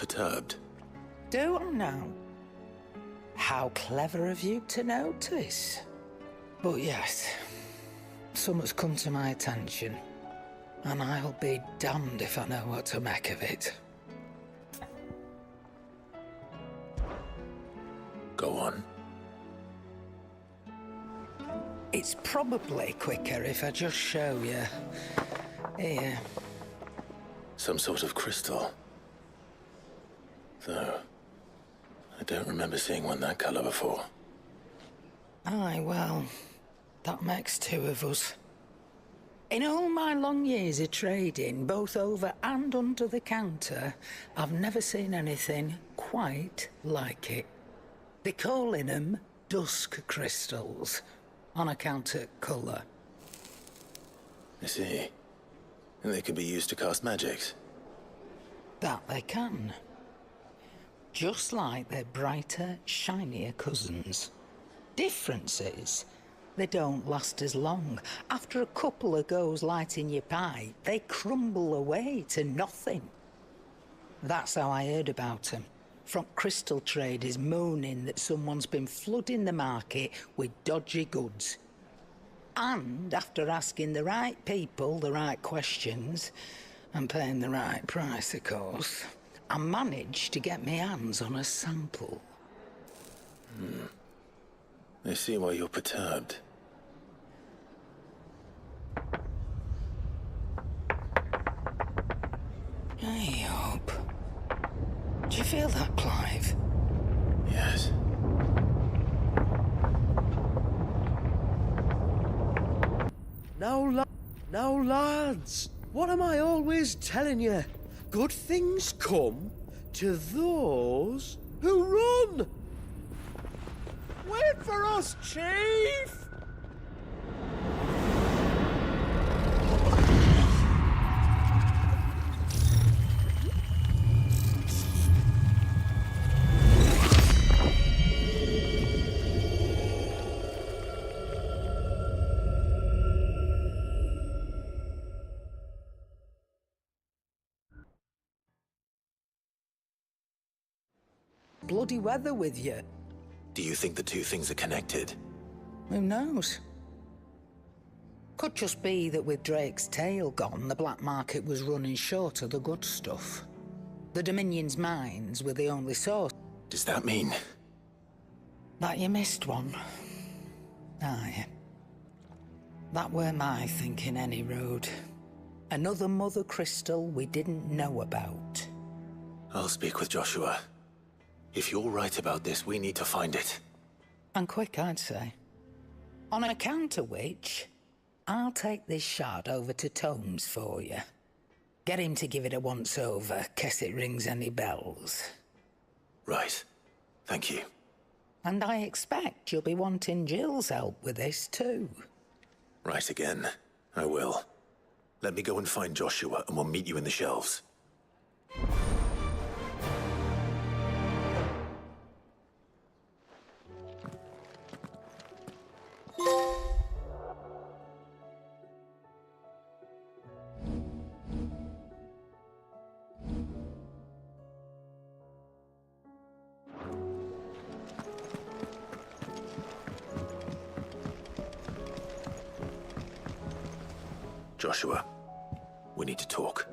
perturbed. Do I now? How clever of you to notice. But yes, something's come to my attention, and I'll be damned if I know what to make of it. Go on. It's probably quicker if I just show you. Here. Some sort of crystal. Though, I don't remember seeing one that color before. Aye, well, that makes two of us. In all my long years of trading, both over and under the counter, I've never seen anything quite like it. They're calling them dusk crystals, on account of colour. I see. And they can be used to cast magics. That they can. Just like their brighter, shinier cousins. Difference is, they don't last as long. After a couple of goes lighting your pipe, they crumble away to nothing. That's how I heard about them. From crystal traders moaning that someone's been flooding the market with dodgy goods. And after asking the right people the right questions, and paying the right price, of course, I managed to get my hands on a sample. I see why you're perturbed. I hope. Do you feel that, Clive? Yes. Now, lads, what am I always telling you? Good things come to those who run! Wait for us, Chief! Bloody weather with you. Do you think the two things are connected? Who knows? Could just be that with Drake's tail gone, the black market was running short of the good stuff. The Dominion's mines were the only source. Does that mean? That you missed one. Aye. That were my thinking, any road. Another mother crystal we didn't know about. I'll speak with Joshua. If you're right about this, we need to find it. And quick, I'd say. On account of which, I'll take this shard over to Tomes for you. Get him to give it a once-over, case it rings any bells. Right. Thank you. And I expect you'll be wanting Jill's help with this, too. Right again. I will. Let me go and find Joshua, and we'll meet you in the shelves. Joshua, we need to talk.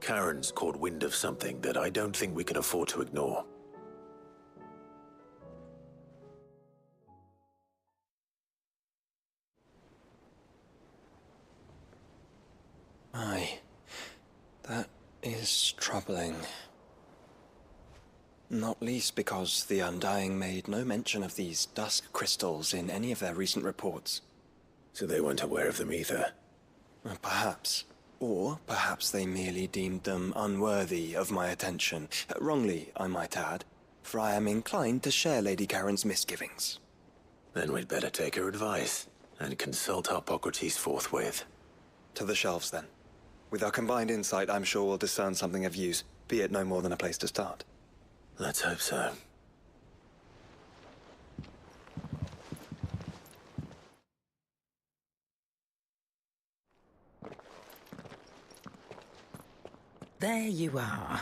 Karen's caught wind of something that I don't think we can afford to ignore. Aye, that is troubling. Not least because the Undying made no mention of these dusk crystals in any of their recent reports. So they weren't aware of them either. Perhaps. Or perhaps they merely deemed them unworthy of my attention. Wrongly, I might add, for I am inclined to share Lady Karen's misgivings. Then we'd better take her advice and consult Hippocrates forthwith. To the shelves, then. With our combined insight, I'm sure we'll discern something of use, be it no more than a place to start. Let's hope so. There you are.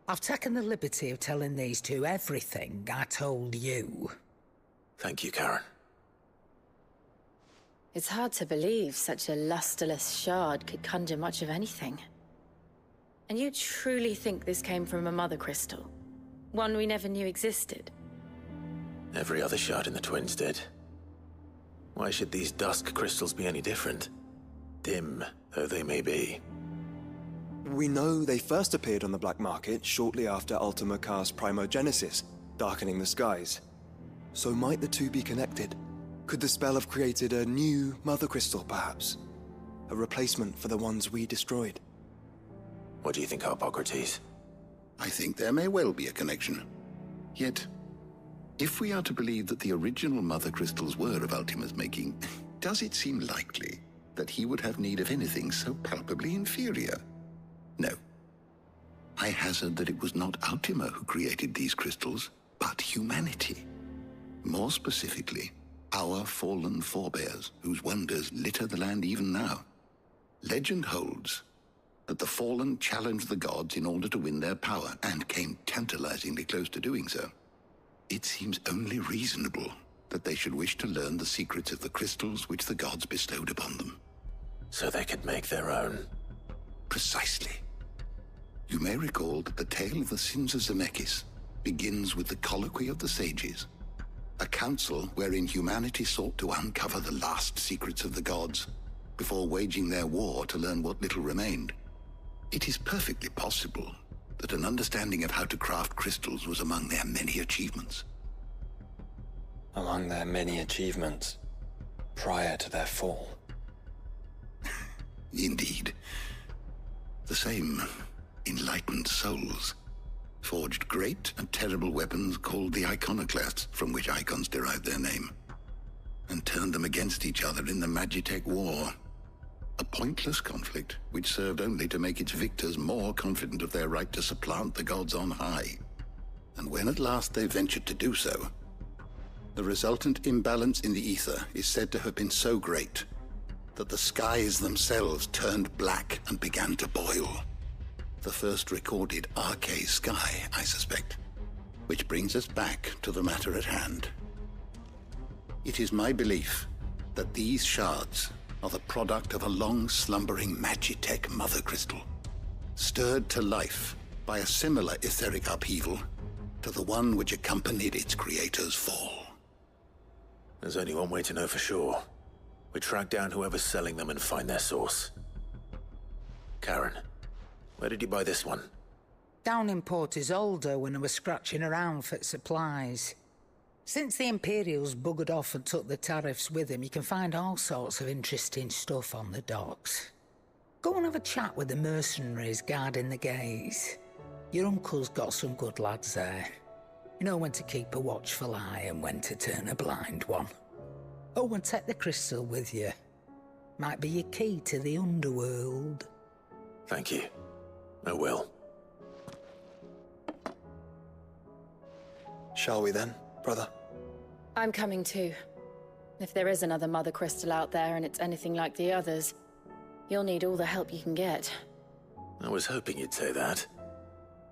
I've taken the liberty of telling these two everything I told you. Thank you, Karen. It's hard to believe such a lusterless shard could conjure much of anything. And you truly think this came from a mother crystal? One we never knew existed? Every other shard in the Twins did. Why should these dusk crystals be any different? Dim though they may be. We know they first appeared on the black market shortly after Ultima Car's primogenesis, darkening the skies. So might the two be connected? Could the spell have created a new mother crystal, perhaps? A replacement for the ones we destroyed? What do you think, Harpocrates? I think there may well be a connection. Yet, if we are to believe that the original mother crystals were of Ultima's making, does it seem likely that he would have need of anything so palpably inferior? No. I hazard that it was not Ultima who created these crystals, but humanity. More specifically, our fallen forebears, whose wonders litter the land even now. Legend holds that the fallen challenged the gods in order to win their power, and came tantalizingly close to doing so. It seems only reasonable that they should wish to learn the secrets of the crystals which the gods bestowed upon them. So they could make their own. Precisely. You may recall that the tale of the sins of Zemeckis begins with the colloquy of the sages, a council wherein humanity sought to uncover the last secrets of the gods before waging their war to learn what little remained. It is perfectly possible that an understanding of how to craft crystals was among their many achievements. Among their many achievements, prior to their fall. Indeed. The same enlightened souls forged great and terrible weapons called the iconoclasts, from which icons derived their name, and turned them against each other in the Magitech War. A pointless conflict which served only to make its victors more confident of their right to supplant the gods on high. And when at last they ventured to do so, the resultant imbalance in the ether is said to have been so great that the skies themselves turned black and began to boil. The first recorded arcane sky, I suspect. Which brings us back to the matter at hand. It is my belief that these shards are the product of a long-slumbering Magitech mother crystal, stirred to life by a similar etheric upheaval to the one which accompanied its creator's fall. There's only one way to know for sure. We track down whoever's selling them and find their source. Karen, where did you buy this one? Down in Port Isolde when I was scratching around for supplies. Since the Imperials buggered off and took the tariffs with them, you can find all sorts of interesting stuff on the docks. Go and have a chat with the mercenaries guarding the gates. Your uncle's got some good lads there. You know when to keep a watchful eye and when to turn a blind one. Oh, and take the crystal with you. Might be your key to the underworld. Thank you. I will. Shall we then, brother? I'm coming too. If there is another mother crystal out there and it's anything like the others, you'll need all the help you can get. I was hoping you'd say that.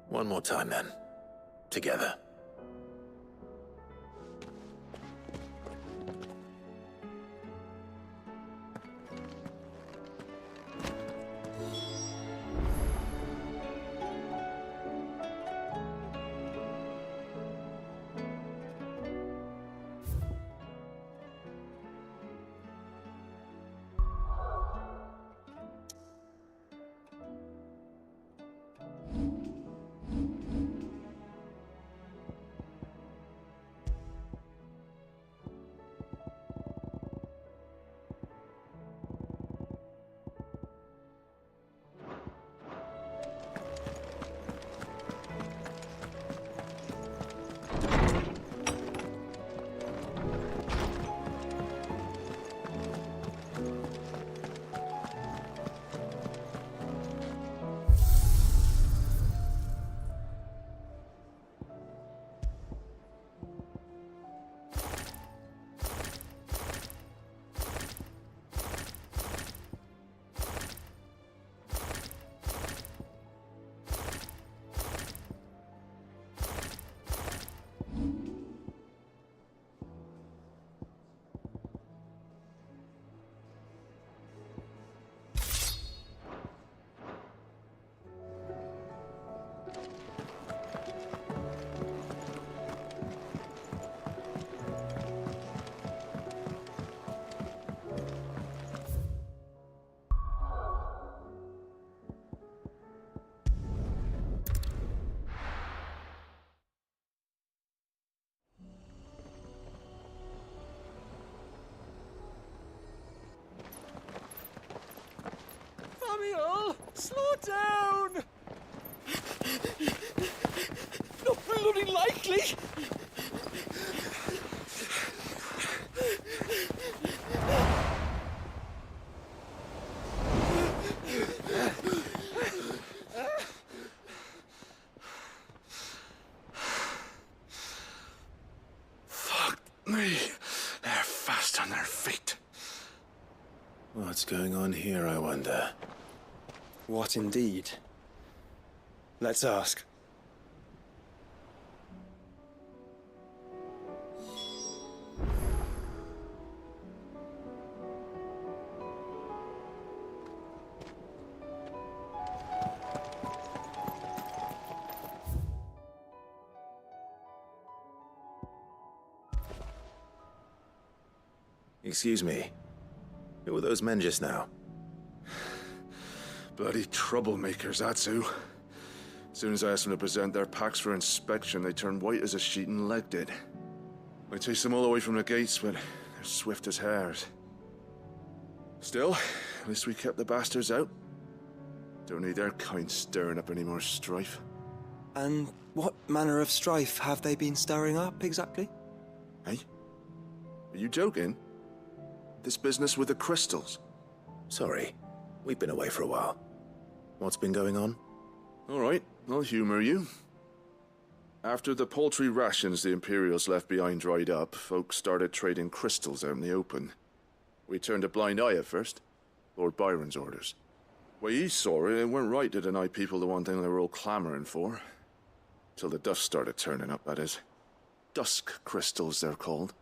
One more time then. Together. Samuel, slow down! Not bloody likely! Fuck me. They're fast on their feet. What's going on here, I wonder? What indeed? Let's ask. Excuse me. Who were those men just now? Bloody troublemakers, that's who. As soon as I asked them to present their packs for inspection, they turned white as a sheet and legged it. I chased them all away from the gates, but they're swift as hares. Still, at least we kept the bastards out. Don't need their kind stirring up any more strife. And what manner of strife have they been stirring up, exactly? Hey? Are you joking? This business with the crystals? Sorry, we've been away for a while. What's been going on? All right, I'll humor you. After the paltry rations the Imperials left behind dried up, folks started trading crystals out in the open. We turned a blind eye at first. Lord Byron's orders. Way he saw it, it weren't right to deny people the one thing they were all clamoring for. Till the dust started turning up, that is. Dusk crystals, they're called.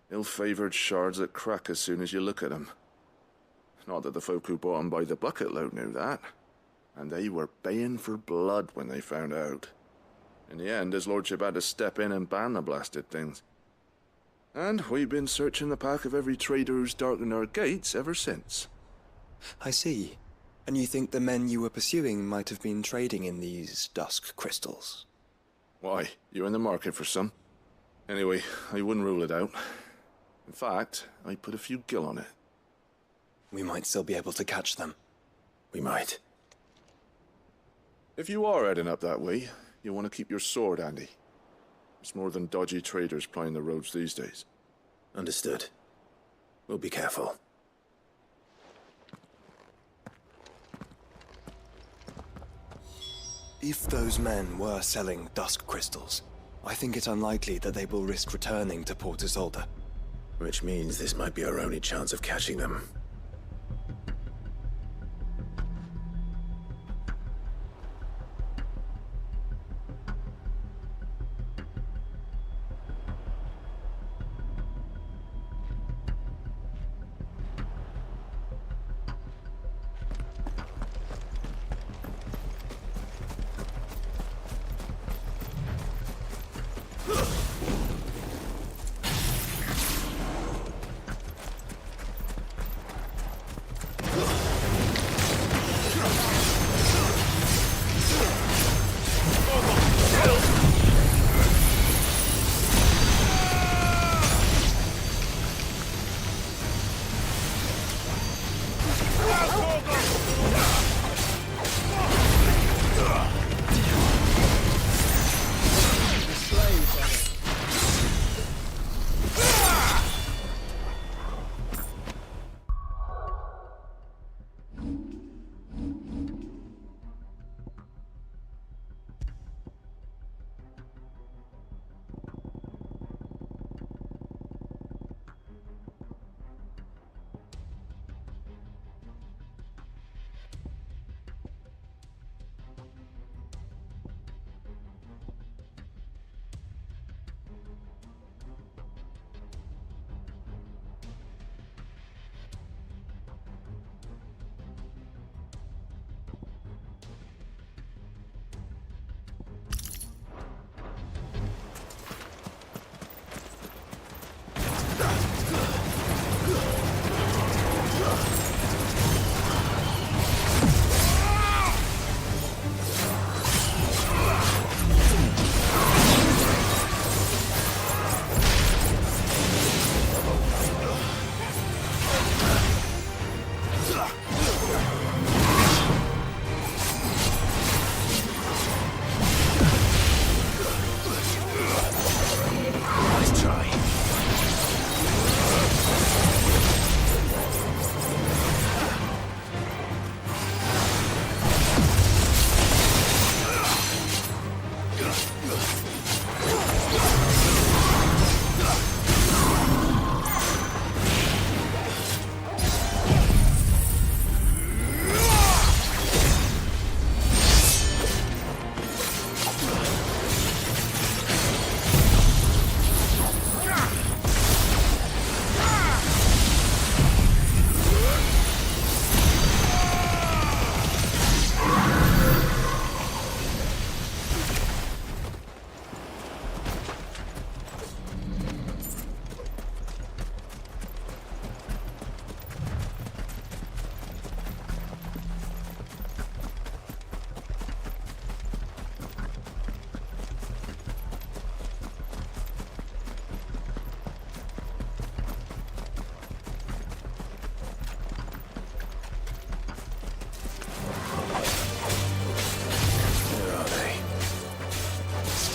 Ill-favored shards that crack as soon as you look at them. Not that the folk who bought them by the bucket load knew that. And they were baying for blood when they found out. In the end, his lordship had to step in and ban the blasted things. And we've been searching the pack of every trader who's darkened our gates ever since. I see. And you think the men you were pursuing might have been trading in these dusk crystals? Why? You're in the market for some? Anyway, I wouldn't rule it out. In fact, I put a few gil on it. We might still be able to catch them. We might. If you are heading up that way, you want to keep your sword handy. There's more than dodgy traders plying the roads these days. Understood. We'll be careful. If those men were selling dusk crystals, I think it unlikely that they will risk returning to Port Isolde. Which means this might be our only chance of catching them.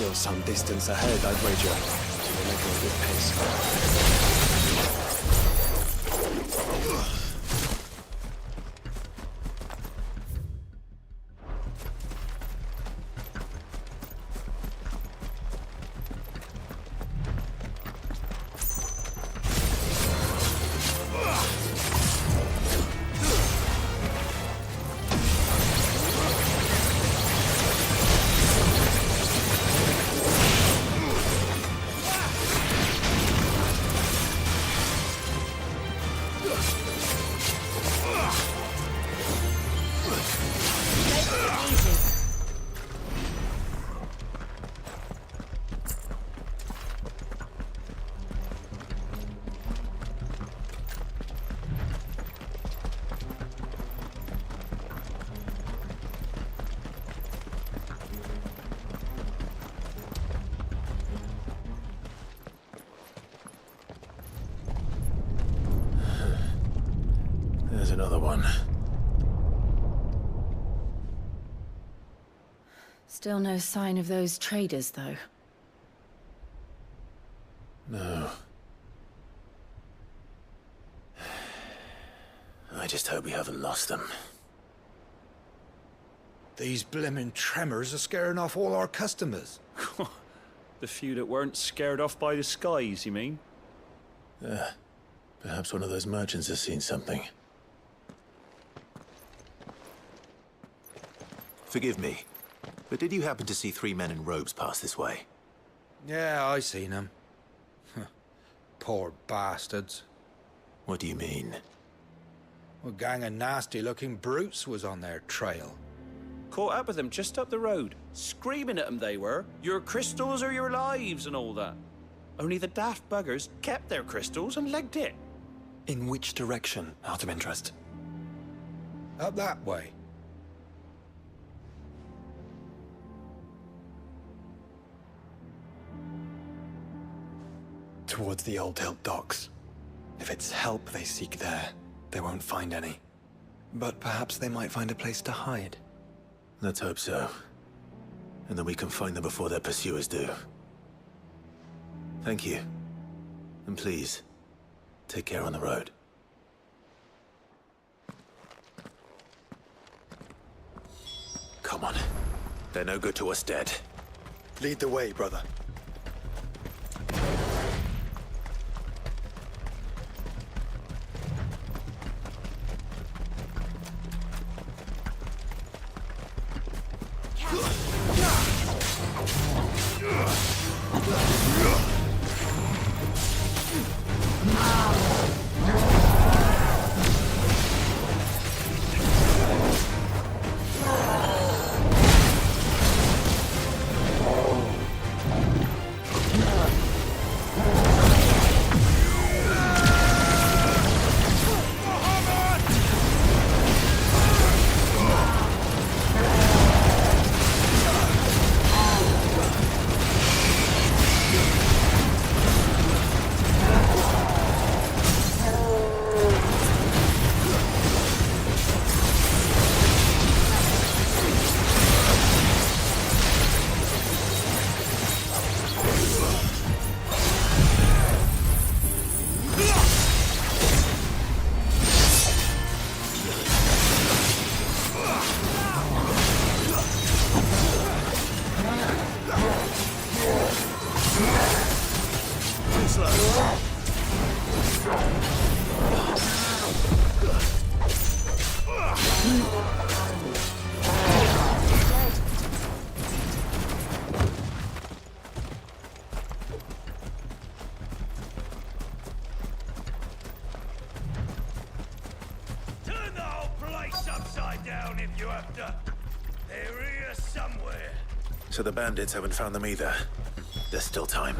still some distance ahead, I'd wager. We're making a good pace. There's another one. Still no sign of those traders, though. No. I just hope we haven't lost them. These blimmin' tremors are scaring off all our customers. The few that weren't scared off by the skies, you mean? Perhaps one of those merchants has seen something. Forgive me, but did you happen to see 3 men in robes pass this way? Yeah, I seen them. Poor bastards. What do you mean? A gang of nasty-looking brutes was on their trail. Caught up with them just up the road. Screaming at them they were. Your crystals or your lives and all that. Only the daft buggers kept their crystals and legged it. In which direction, out of interest? Up that way. Towards the Old Hill docks. If it's help they seek there, they won't find any. But perhaps they might find a place to hide. Let's hope so. And then we can find them before their pursuers do. Thank you. And please, take care on the road. Come on. They're no good to us dead. Lead the way, brother. So the bandits haven't found them either. There's still time.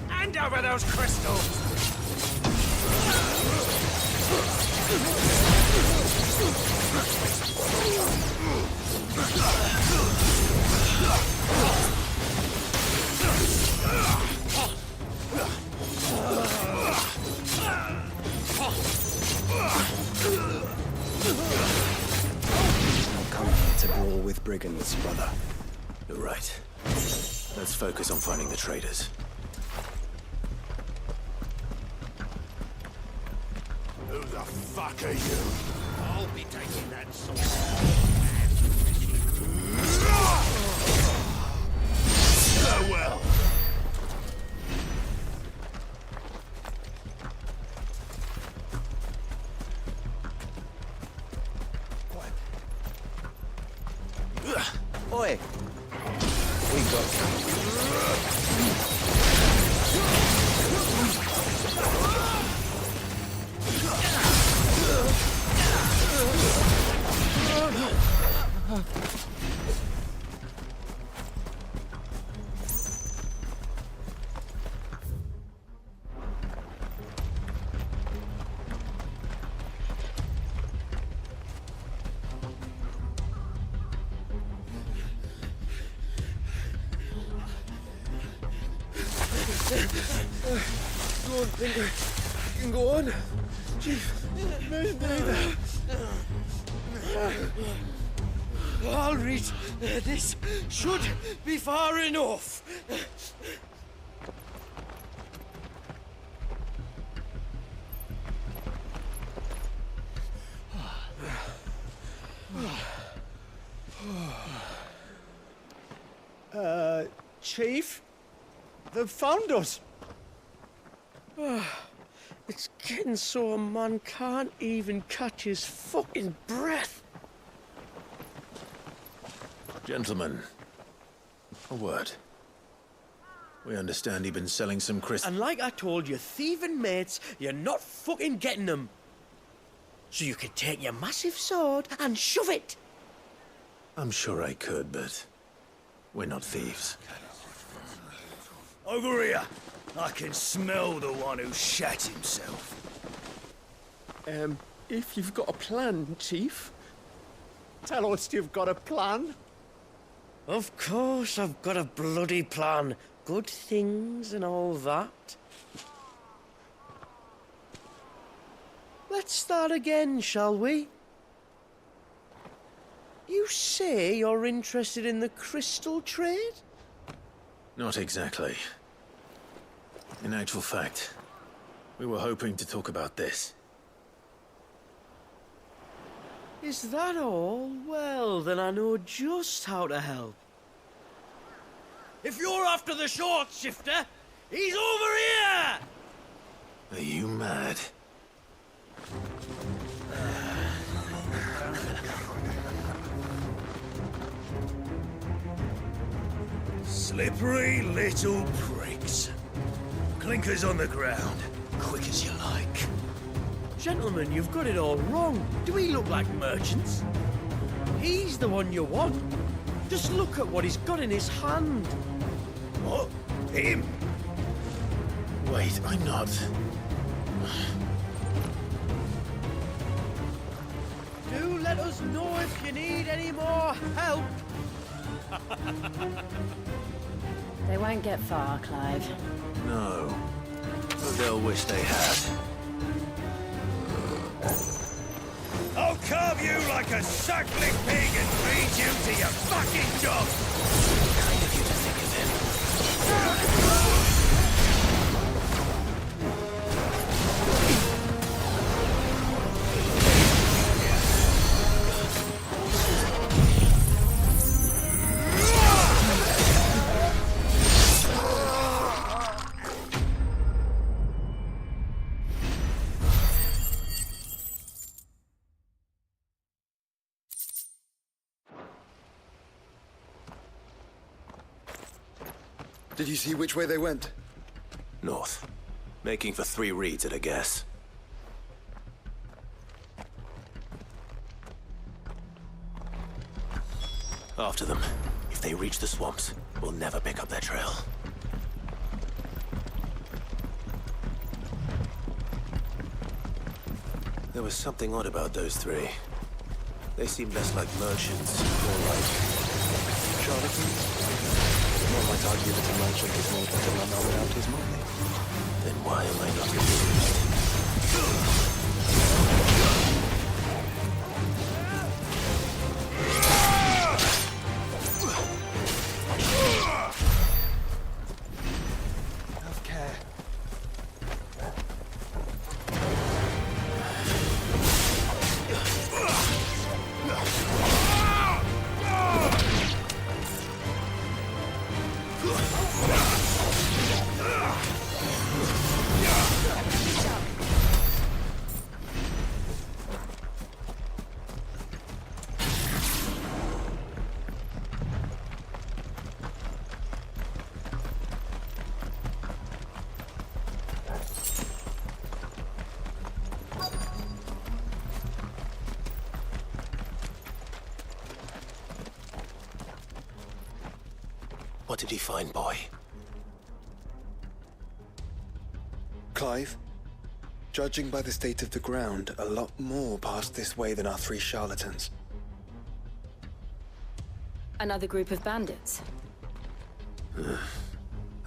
Hand over those crystals! brigands, brother. You're right. Let's focus on finding the traitors. Who the fuck are you? I'll be taking that sword. Farewell. Oi! We got Go on, Pinder. You can go on. Chief, neither. I'll read. This should be far enough. Chief? They've found us. It's getting so a man can't even catch his fucking breath. Gentlemen, a word. We understand you've been selling some crystals. And like I told your thieving mates, you're not fucking getting them. So you can take your massive sword and shove it. I'm sure I could, but we're not thieves. Over here. I can smell the one who shat himself. If you've got a plan, Chief. Tell us you've got a plan. Of course I've got a bloody plan. Good things and all that. Let's start again, shall we? You say you're interested in the crystal trade? Not exactly. In actual fact, we were hoping to talk about this. Is that all? Well, then I know just how to help. If you're after the short shifter, he's over here! Are you mad? Slippery little pricks. Clinkers on the ground, quick as you like. Gentlemen, you've got it all wrong. Do we look like merchants? He's the one you want. Just look at what he's got in his hand. What? Him? Wait, I'm not. Do let us know if you need any more help. They won't get far, Clive. No. But they'll wish they had. I'll carve you like a suckling pig and feed you to your fucking dog! Kind of you to think of him. Did you see which way they went? North. Making for 3 reads at a guess. After them. If they reach the swamps, we'll never pick up their trail. There was something odd about those 3. They seemed less like merchants, more like Charlatans? One might argue that a merchant is more than a man without his money. then why am I not confused? What did he find, boy? Clive, judging by the state of the ground, a lot more passed this way than our 3 charlatans. Another group of bandits.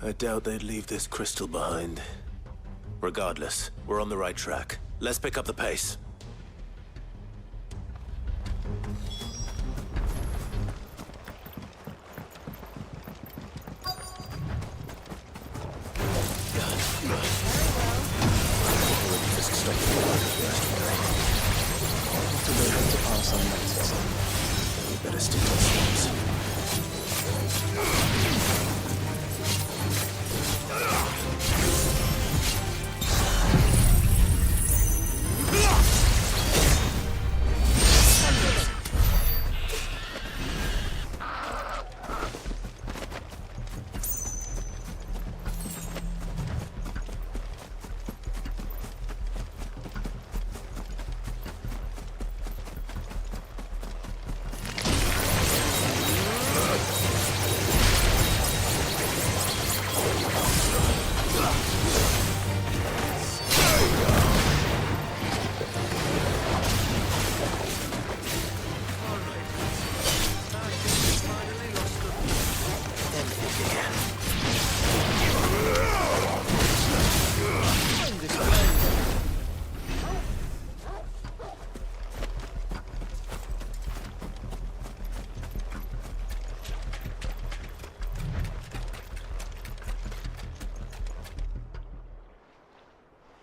I doubt they'd leave this crystal behind. Regardless, we're on the right track. Let's pick up the pace. So they have to pass unnoticed. We better stick to our steps.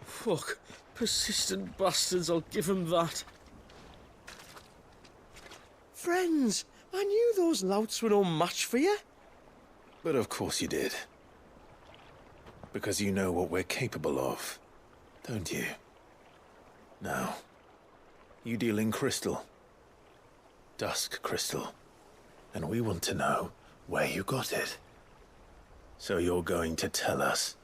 Fuck. Persistent bastards, I'll give them that. Friends, I knew those louts were no match for you. But of course you did. Because you know what we're capable of, don't you? Now, you deal in crystal. Dusk crystal. And we want to know where you got it. So you're going to tell us.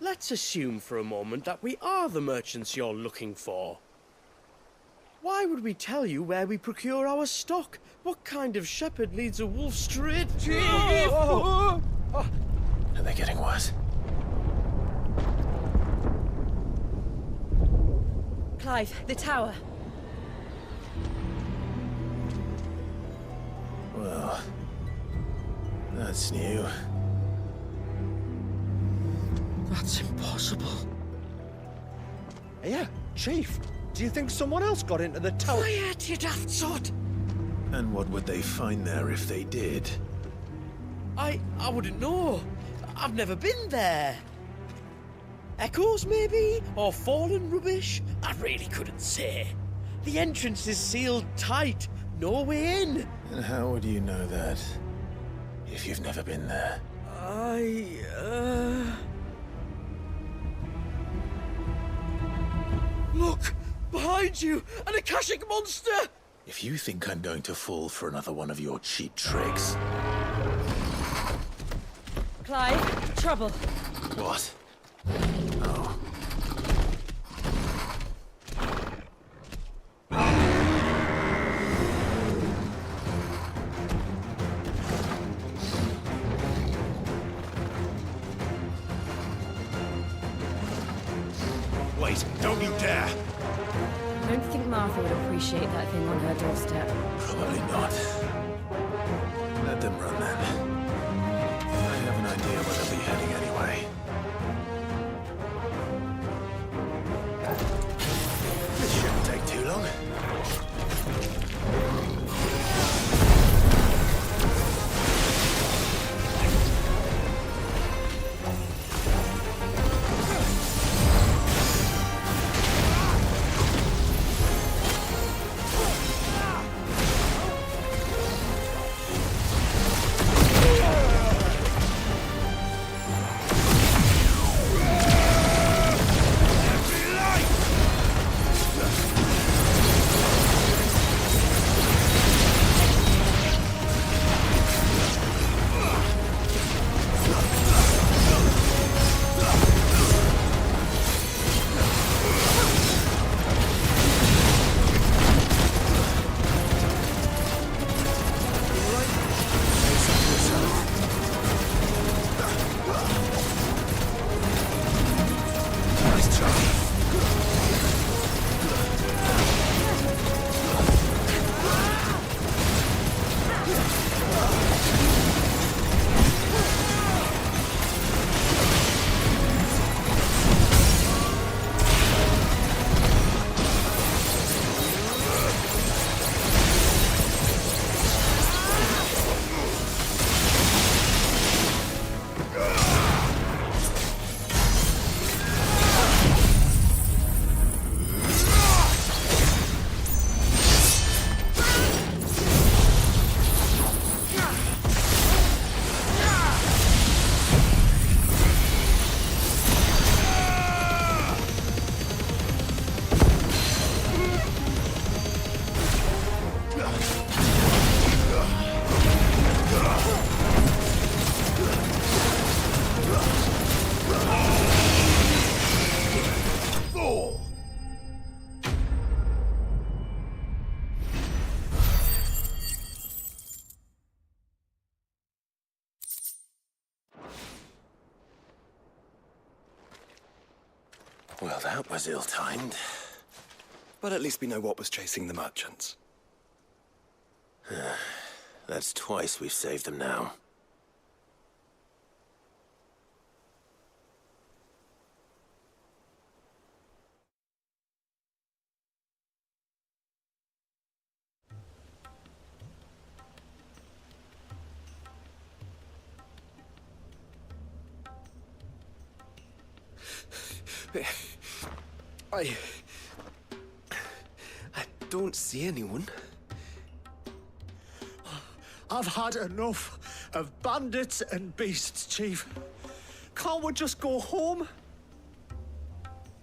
Let's assume for a moment that we are the merchants you're looking for. Why would we tell you where we procure our stock? What kind of shepherd leads a wolf straight? Are they getting worse? Clive, the tower. Well, that's new. That's impossible. Yeah, Chief. Do you think someone else got into the tower? Quiet, you daft sot! And what would they find there if they did? I wouldn't know. I've never been there. Echoes, maybe? Or fallen rubbish? I really couldn't say. The entrance is sealed tight. No way in. And how would you know that if you've never been there? Look! Behind you! An Akashic monster! If you think I'm going to fall for another one of your cheap tricks... Clive, trouble. What? Oh. Wait, don't you dare! I don't think Martha would appreciate that thing on her doorstep. Probably not. Let them run then. I have an idea where they'll be heading anyway. This shouldn't take too long. Well, that was ill-timed. But at least we know what was chasing the merchants. That's twice we've saved them now. I don't see anyone. I've had enough of bandits and beasts, Chief. Can't we just go home?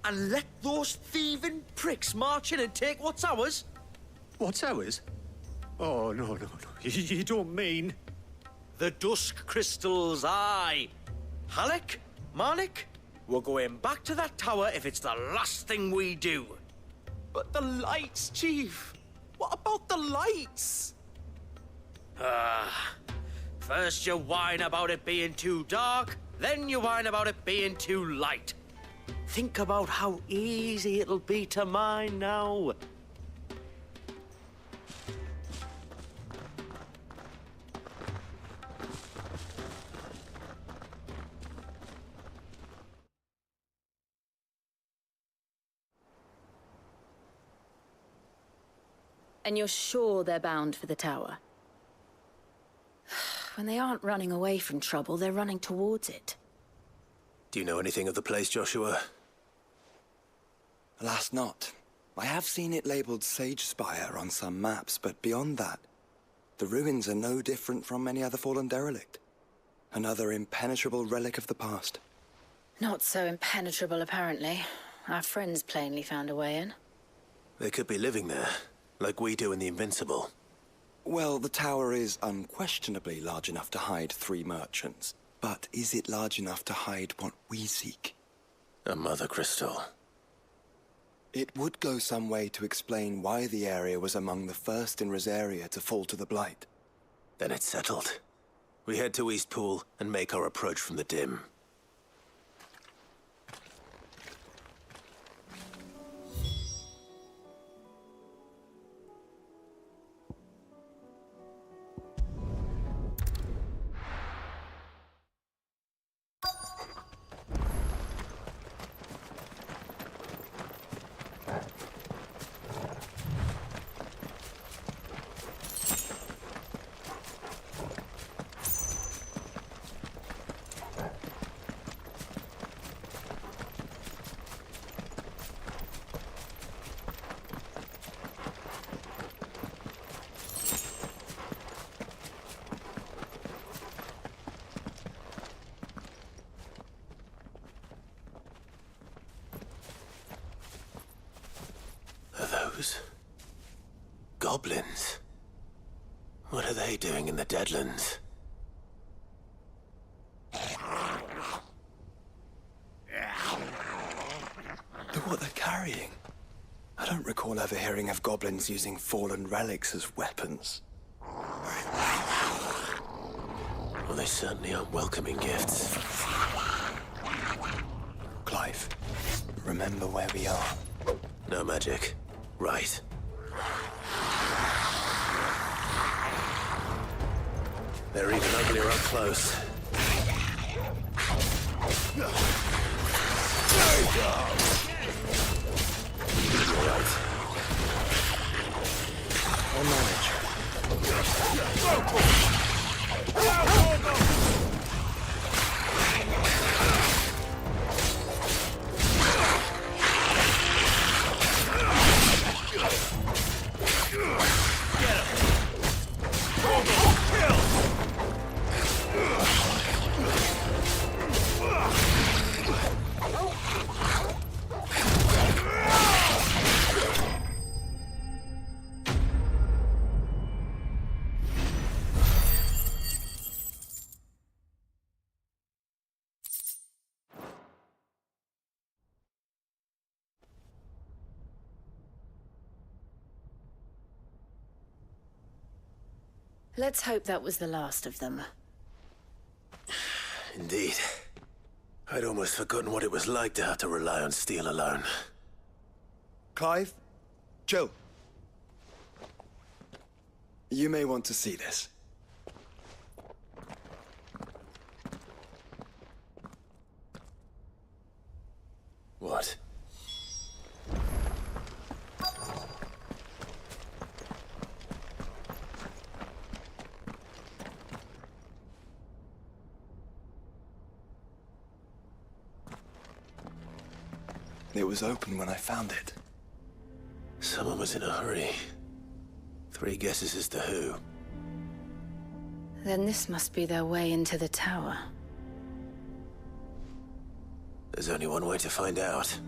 And let those thieving pricks march in and take what's ours? What's ours? Oh, no. You don't mean... The dusk crystals, aye. Halleck, Marnik, we're going back to that tower if it's the last thing we do. But the lights, Chief. What about the lights? First you whine about it being too dark, then you whine about it being too light. Think about how easy it'll be to mine now. And you're sure they're bound for the tower? When they aren't running away from trouble, they're running towards it. Do you know anything of the place, Joshua? Alas, not. I have seen it labeled Sagespire on some maps, but beyond that, the ruins are no different from any other fallen derelict. Another impenetrable relic of the past. Not so impenetrable, apparently. Our friends plainly found a way in. They could be living there, like we do in the Invincible. Well, the tower is unquestionably large enough to hide 3 merchants. But is it large enough to hide what we seek? A mother crystal. It would go some way to explain why the area was among the first in Rosaria to fall to the Blight. Then it's settled. We head to Eastpool and make our approach from the dim. Goblins? What are they doing in the Deadlands? Look what they're carrying. I don't recall ever hearing of goblins using fallen relics as weapons. Well, they certainly aren't welcoming gifts. Clive, remember where we are. No magic. Right. They're even uglier up close. Right. I'll manage. Let's hope that was the last of them. Indeed. I'd almost forgotten what it was like to have to rely on steel alone. Clive? Chill. You may want to see this. What? It was open when I found it. Someone was in a hurry. 3 guesses as to who. Then this must be their way into the tower. There's only one way to find out.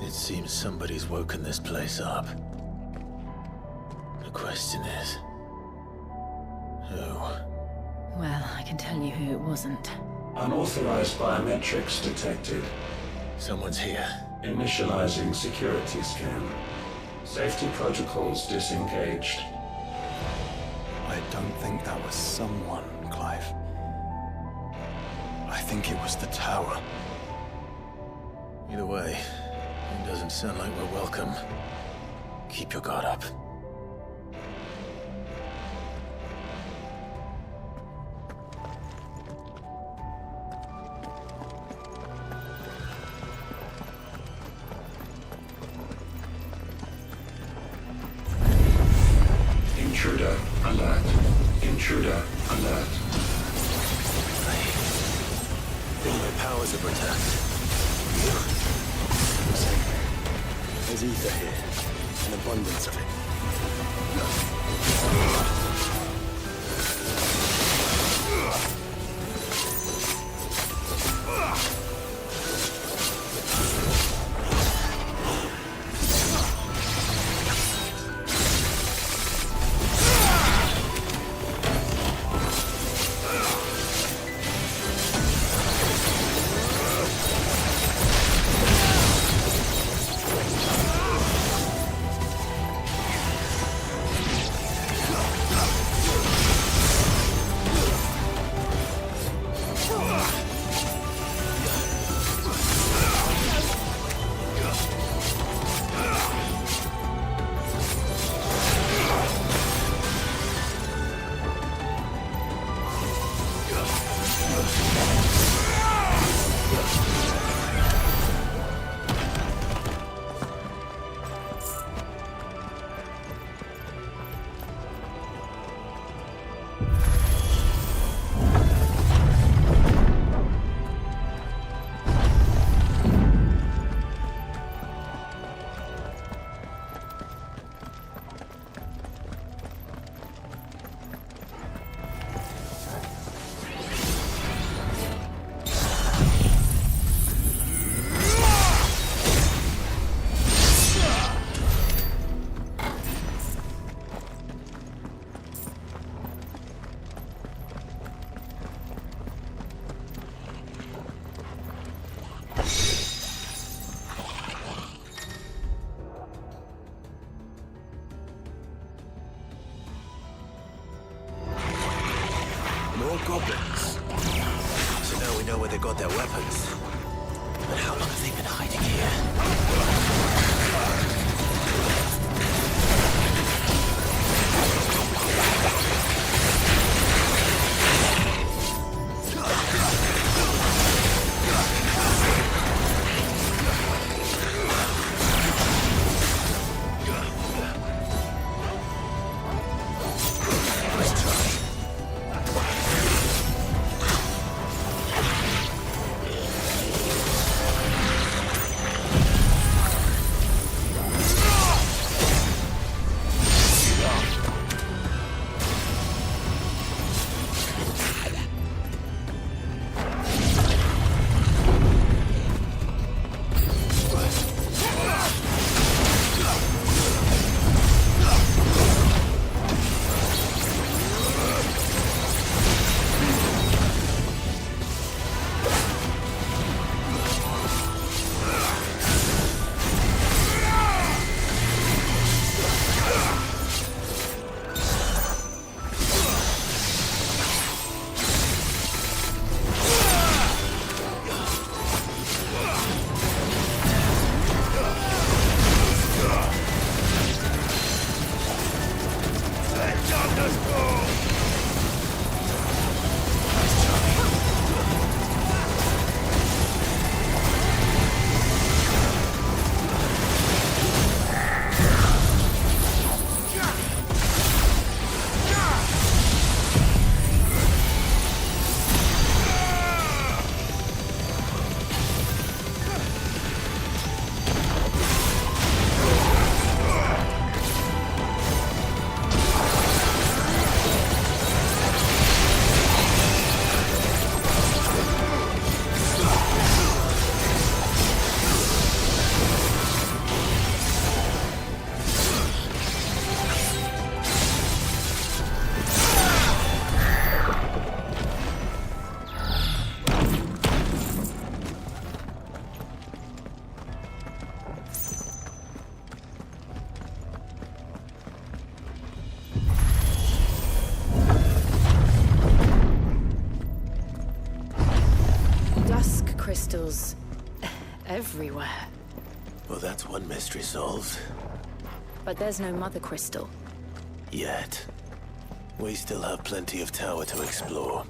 It seems somebody's woken this place up. The question is... who? Well, I can tell you who it wasn't. Unauthorized biometrics detected. Someone's here. Initializing security scan. Safety protocols disengaged. I don't think that was someone, Clive. I think it was the tower. Either way, it doesn't sound like we're welcome. Keep your guard up. Intruder alert. Intruder alert. I think my powers are protected. There's ether here. An abundance of it. More goblins. So now we know where they got their weapons. But how long have they been hiding here? everywhere. Well, that's one mystery solved. But there's no mother crystal. Yet. We still have plenty of tower to explore.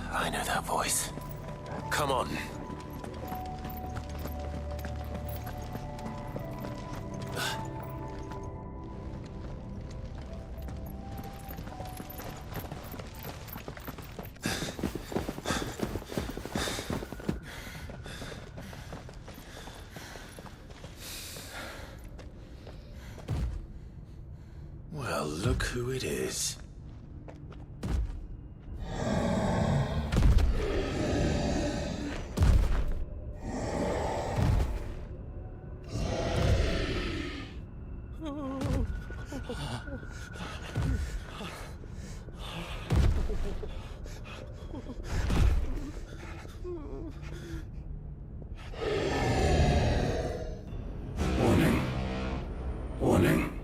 I know that voice. Come on. Well, look who it is. Warning.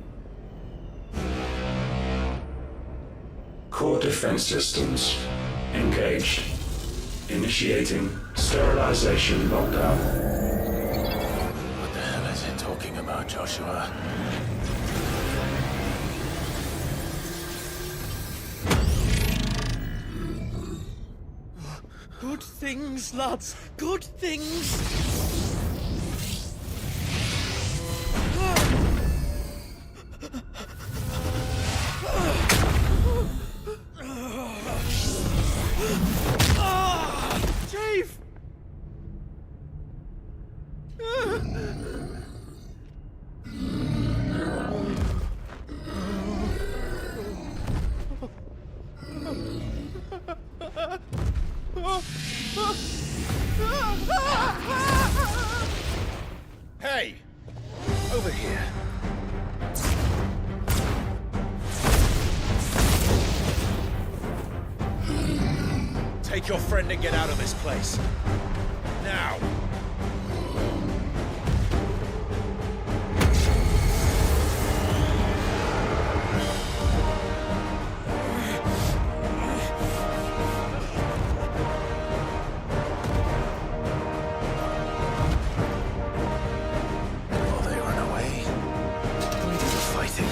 Core defense systems engaged. Initiating sterilization lockdown. What the hell is it talking about, Joshua? Good things, lads. Good things. Chief! Hey! Over here. Take your friend and get out of this place. Now! While they run away, we do the fighting.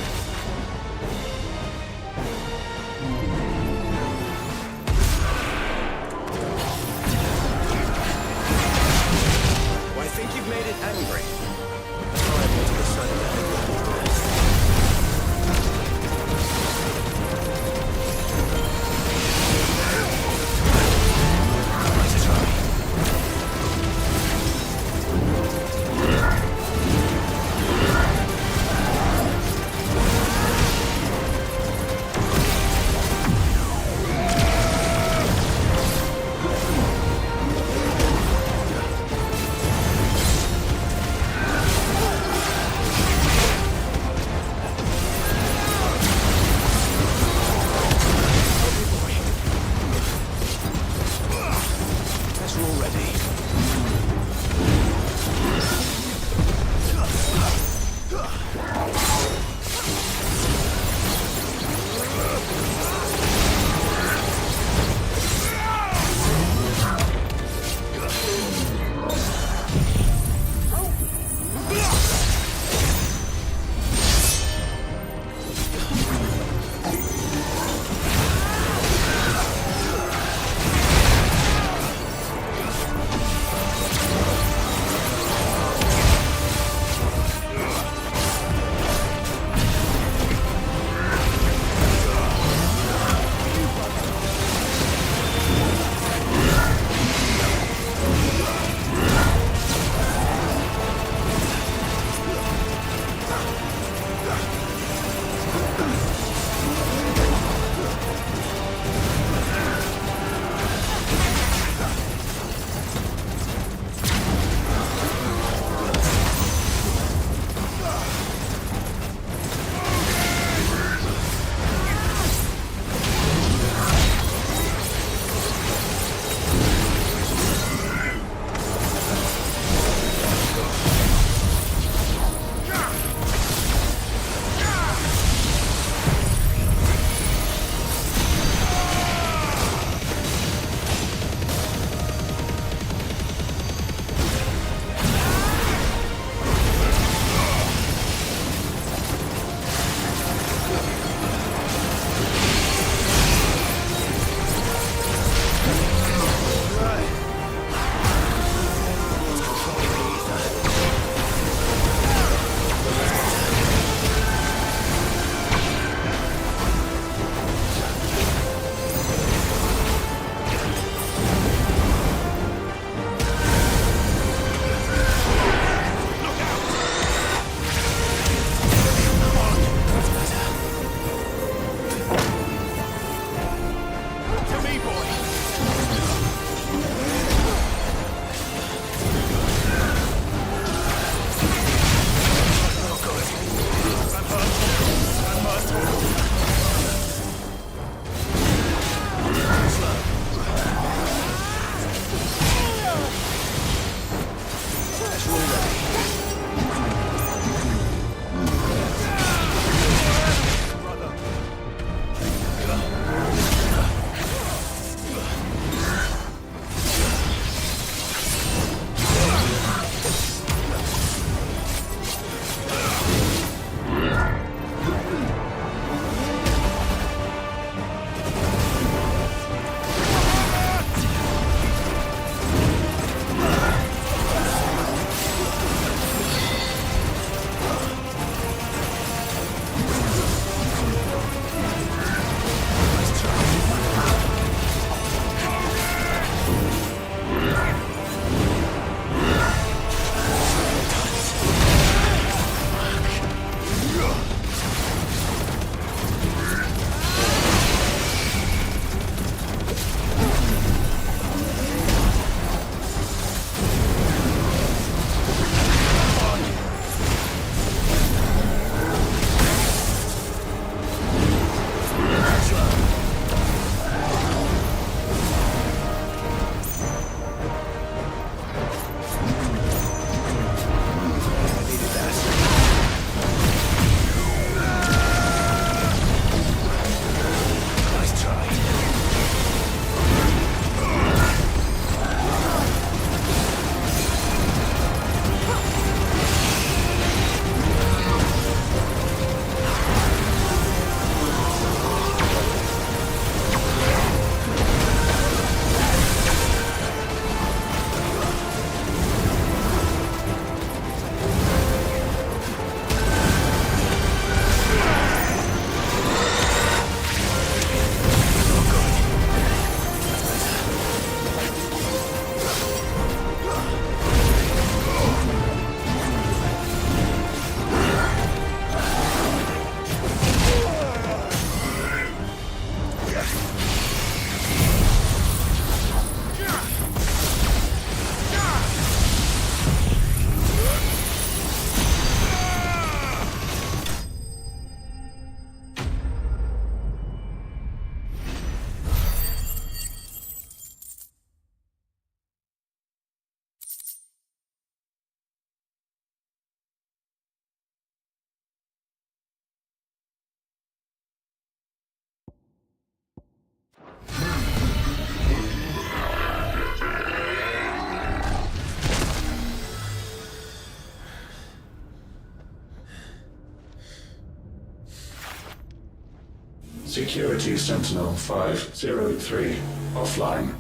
Security Sentinel 503 offline.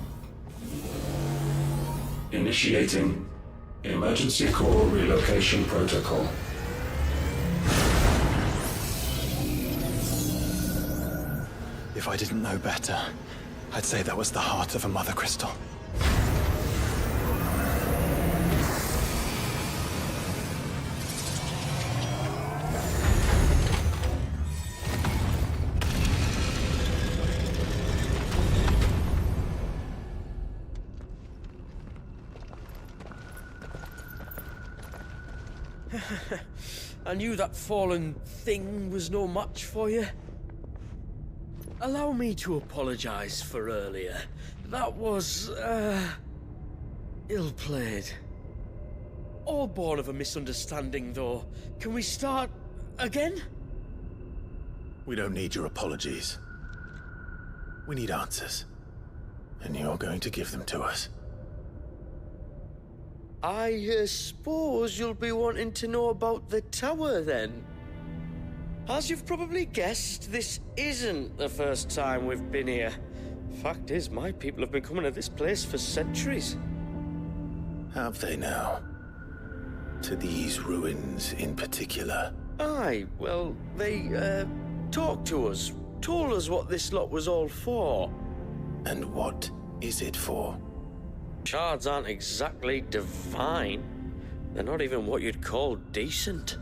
Initiating Emergency Core Relocation Protocol. If I didn't know better, I'd say that was the heart of a mother crystal. I knew that fallen thing was no match for you. Allow me to apologize for earlier. That was, ill-played. All born of a misunderstanding, though. Can we start again? We don't need your apologies. We need answers. And you're going to give them to us. I suppose you'll be wanting to know about the tower, then? As you've probably guessed, this isn't the first time we've been here. Fact is, my people have been coming to this place for centuries. Have they now? To these ruins in particular? Aye, well, they, talked to us. Told us what this lot was all for. And what is it for? Shards aren't exactly divine. They're not even what you'd call decent.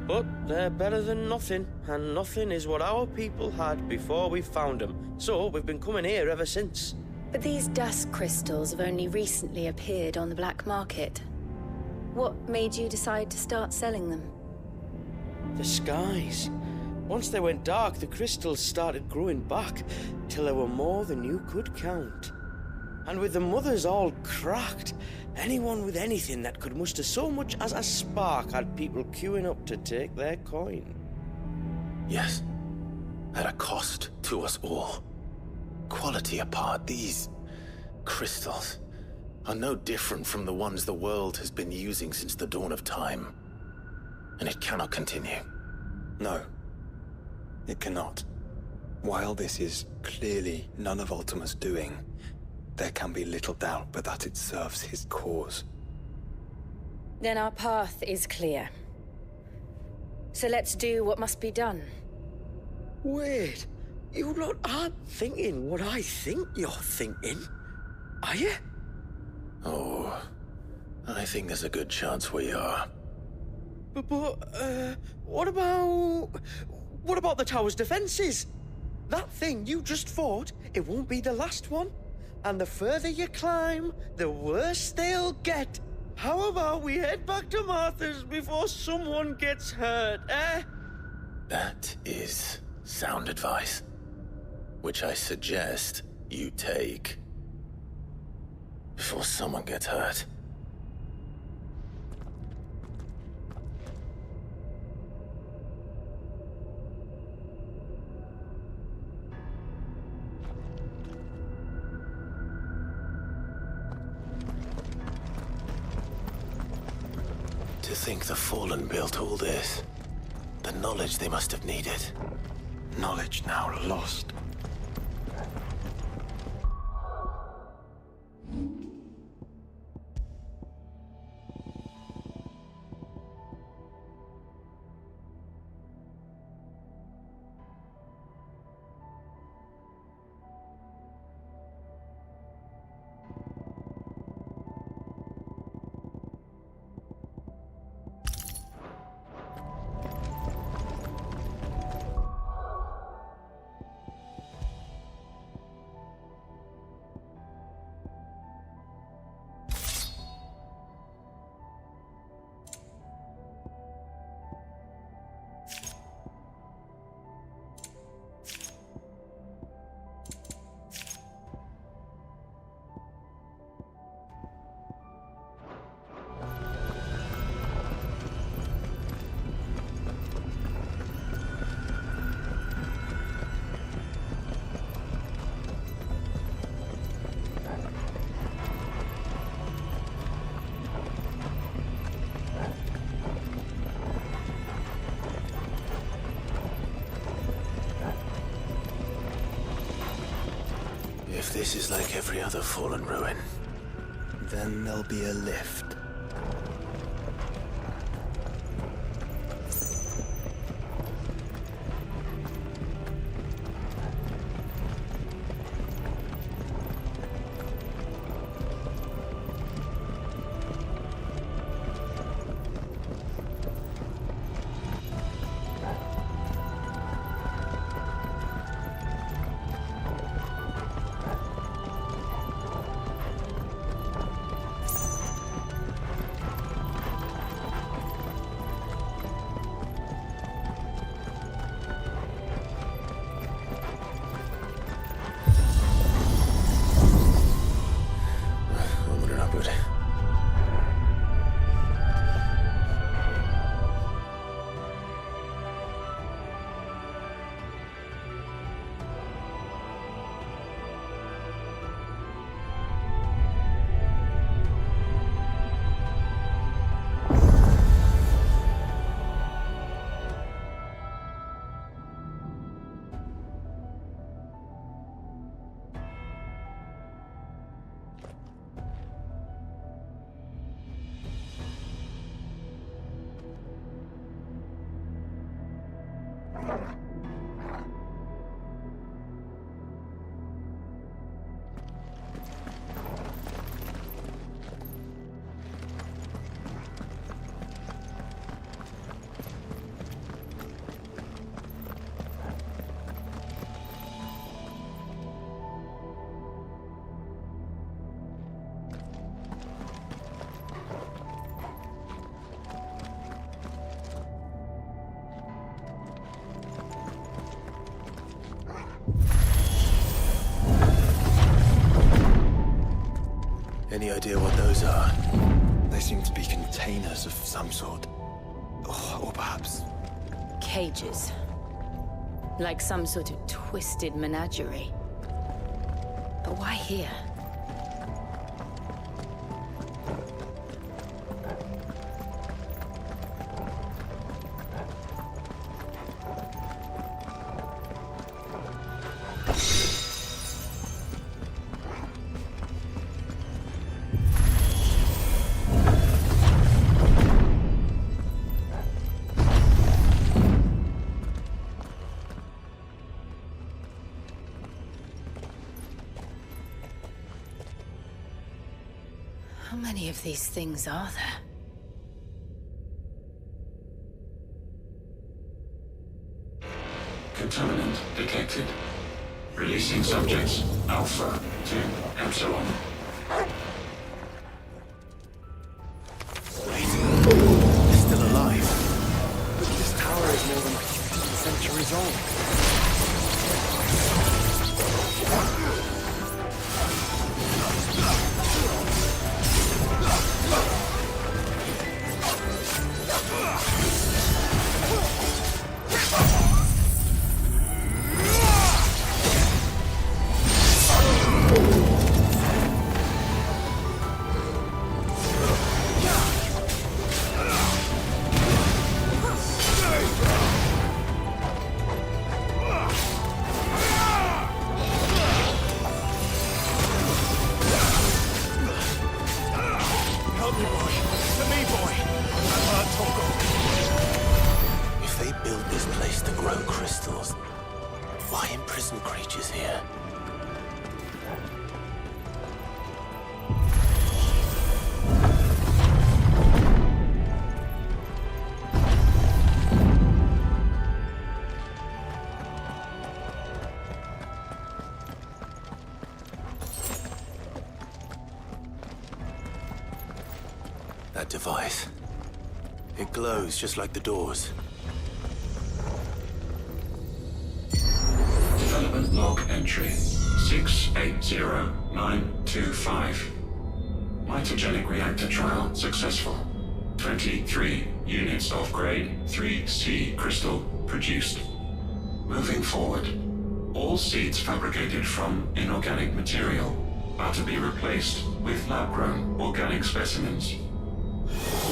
But they're better than nothing, and nothing is what our people had before we found them. So we've been coming here ever since. But these dusk crystals have only recently appeared on the black market. What made you decide to start selling them? The skies. Once they went dark, the crystals started growing back, till there were more than you could count. And with the mothers all cracked, anyone with anything that could muster so much as a spark had people queuing up to take their coin. Yes. At a cost to us all. Quality apart, these crystals are no different from the ones the world has been using since the dawn of time. And it cannot continue. No. It cannot. While this is clearly none of Ultima's doing, there can be little doubt but that it serves his cause. Then our path is clear. So let's do what must be done. Wait, you lot aren't thinking what I think you're thinking, are you? Oh, I think there's a good chance we are. But, what about the tower's defenses? That thing you just fought, it won't be the last one. And the further you climb, the worse they'll get. How about we head back to Martha's before someone gets hurt, eh? That is sound advice, which I suggest you take before someone gets hurt. To think the Fallen built all this. The knowledge they must have needed. Knowledge now lost. If this is like every other fallen ruin, then there'll be a lift. Any idea what those are? They seem to be containers of some sort. Or perhaps... cages. Like some sort of twisted menagerie. But why here? How many of these things are there? Contaminant detected. Releasing subjects Alpha to Epsilon. Wait, they're still alive. But this tower is more than 15 centuries old. That device. It glows just like the doors. Development log entry 680925. Mitogenic reactor trial successful. 23 units of grade 3C crystal produced. Moving forward, all seeds fabricated from inorganic material are to be replaced with lab-grown organic specimens.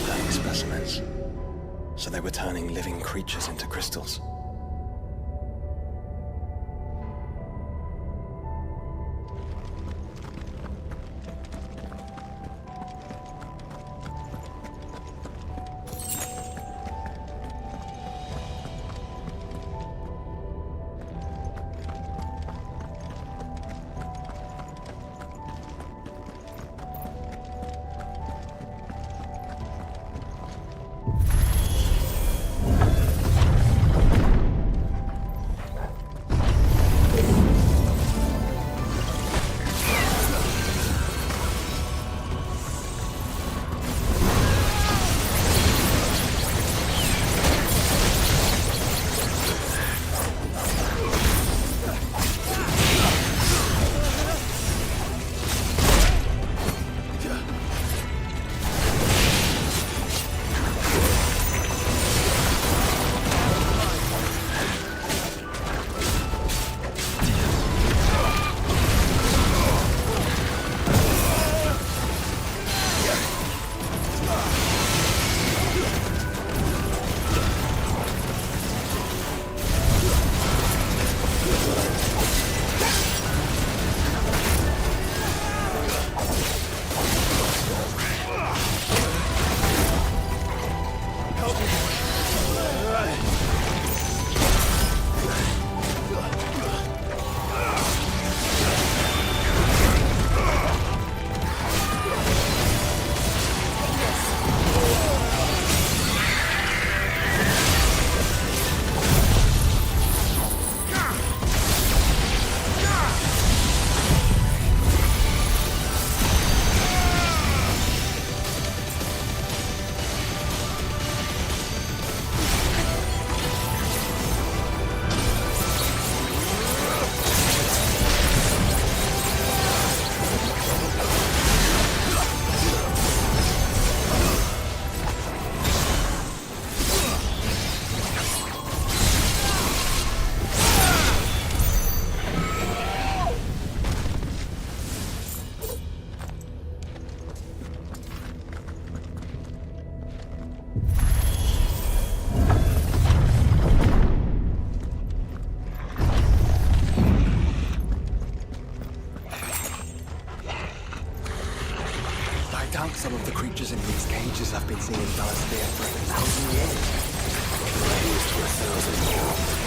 Organic specimens. So they were turning living creatures into crystals. like some of the creatures in these cages I've been seeing Salaspear for 1,000 years. Raised to 1,000 more.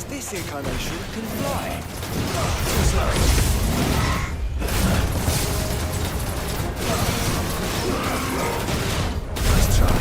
This incarnation can fly. Too slow. Let's try.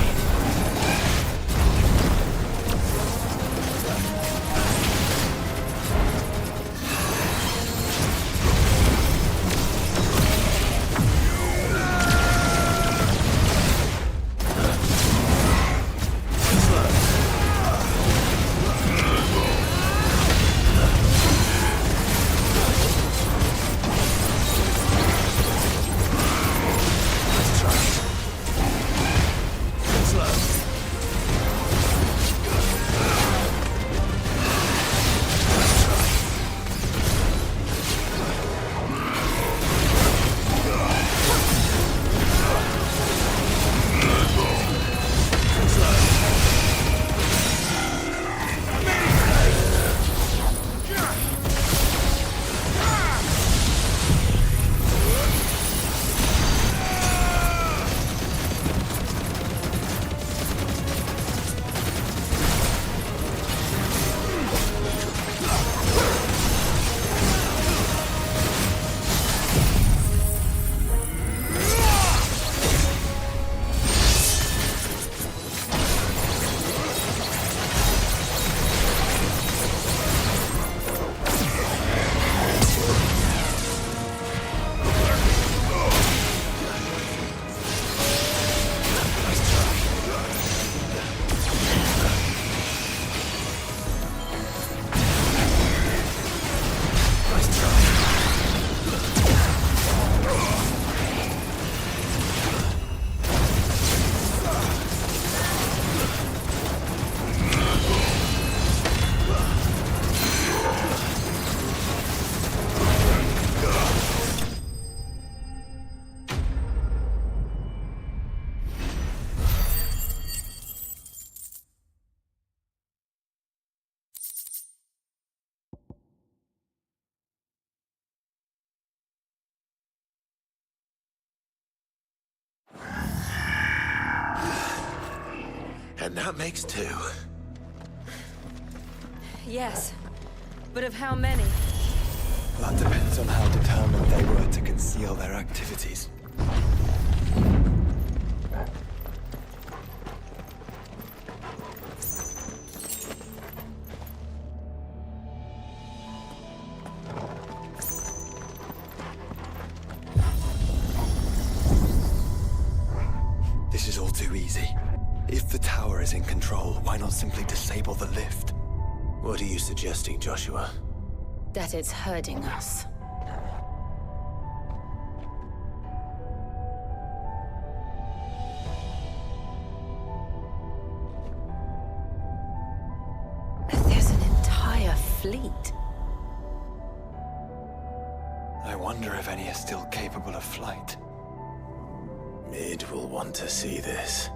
And that makes 2. Yes, but of how many? That depends on how determined they were to conceal their activities. This is all too easy. If the tower is in control, why not simply disable the lift? What are you suggesting, Joshua? That it's hurting us. There's an entire fleet. I wonder if any are still capable of flight. Mid will want to see this.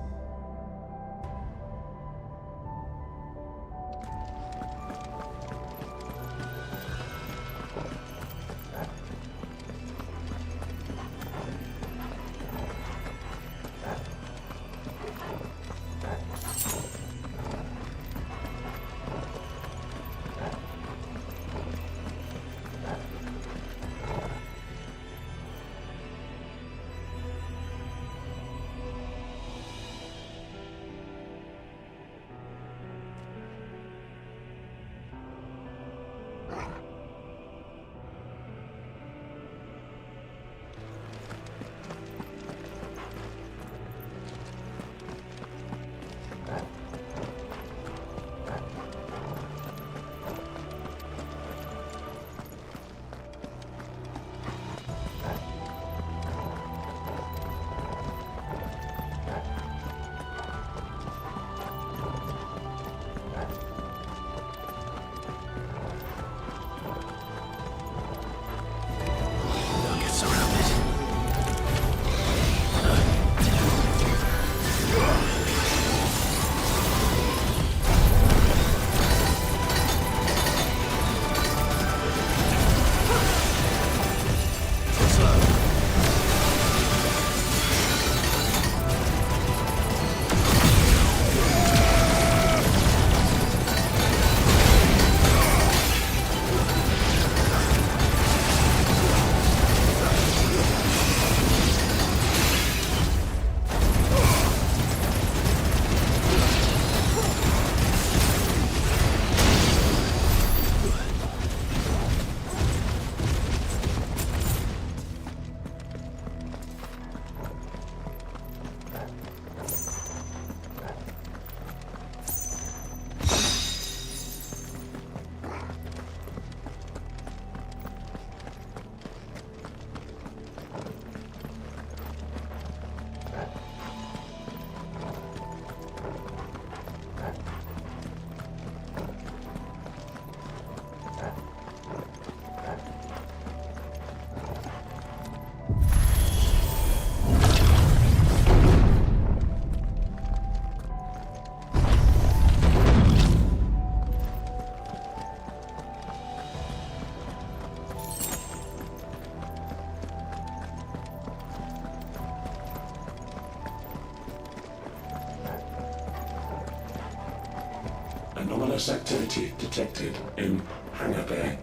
Anomalous activity detected in Hangar Bay.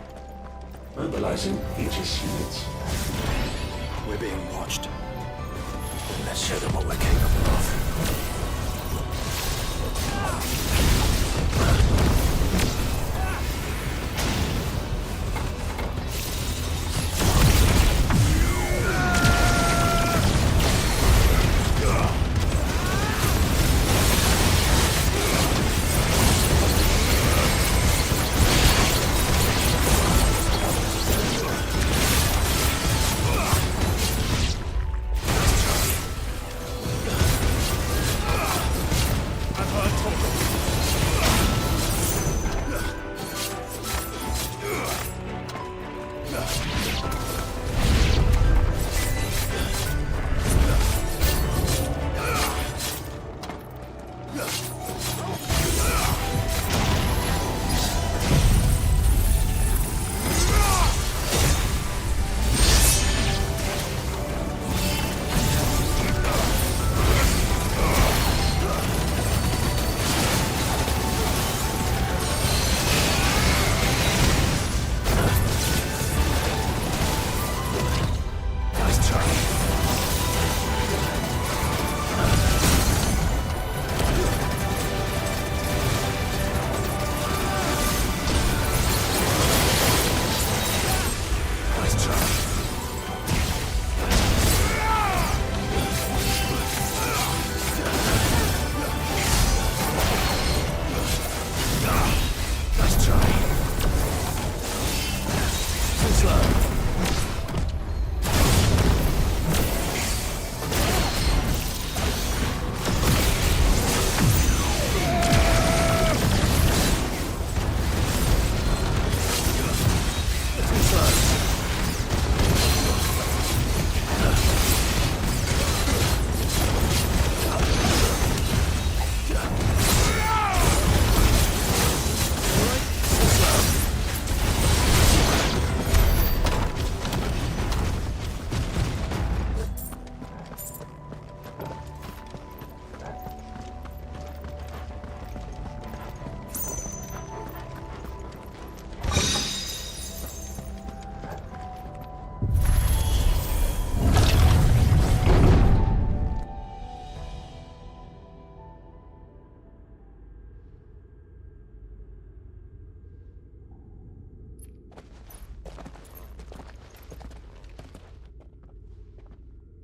Mobilizing Aegis units. We're being watched. Let's show them what we're capable of.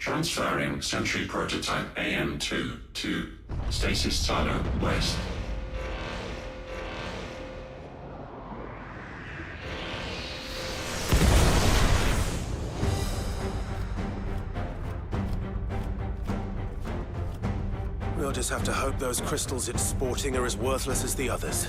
Transferring Sentry Prototype AM2 to Stasis Silo West. We'll just have to hope those crystals it's sporting are as worthless as the others.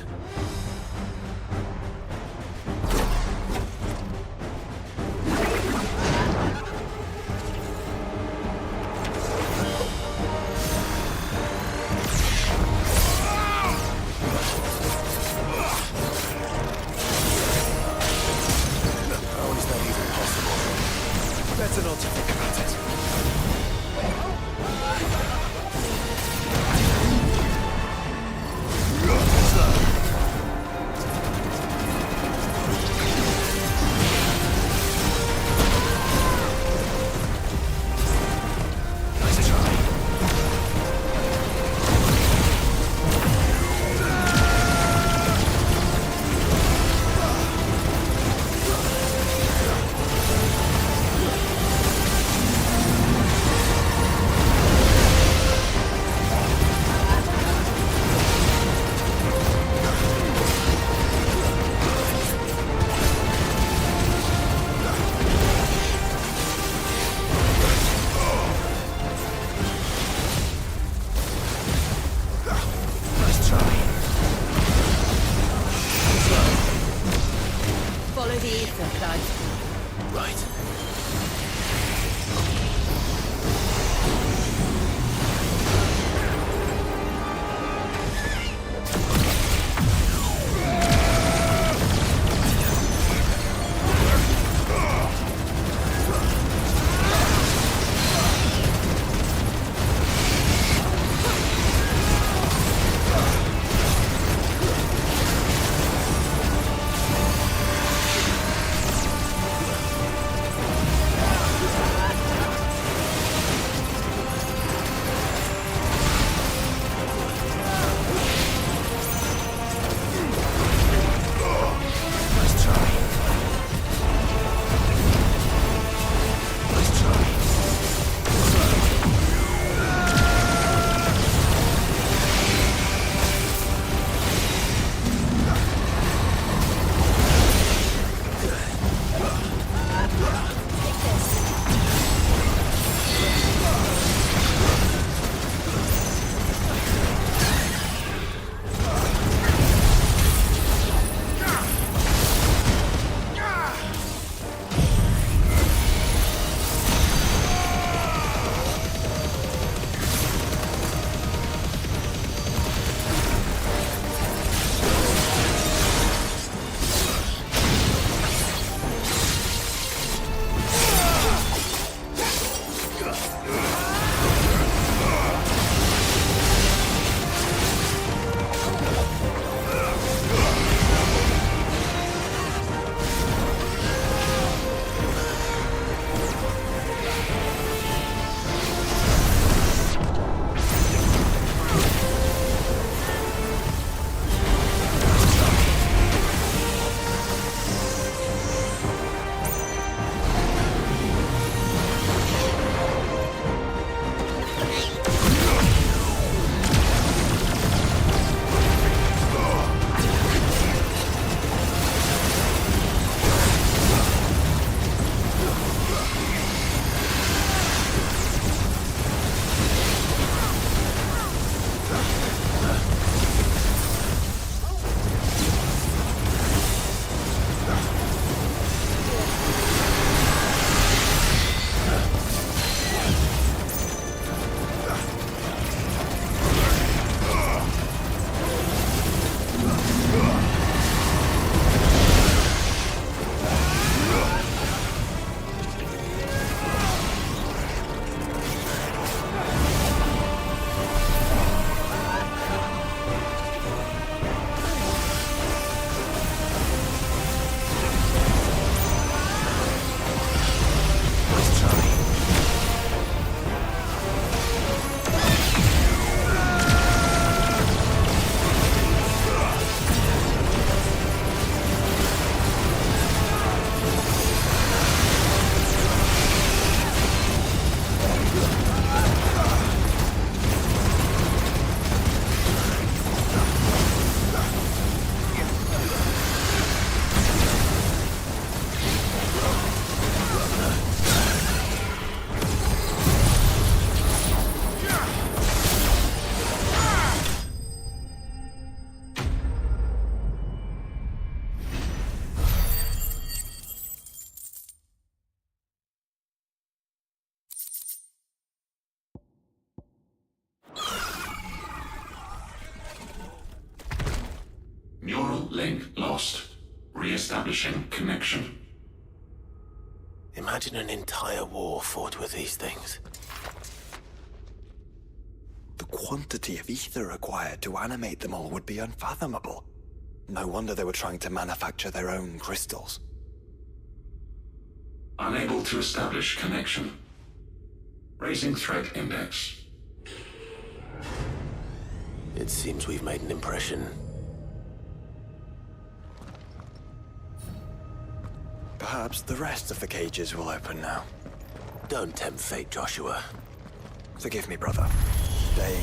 How is that even possible? Better not to think about it. link lost. Re-establishing connection. Imagine an entire war fought with these things. The quantity of ether required to animate them all would be unfathomable. No wonder they were trying to manufacture their own crystals. Unable to establish connection. Raising threat index. It seems we've made an impression. Perhaps the rest of the cages will open now. Don't tempt fate, Joshua. Forgive me, brother. They...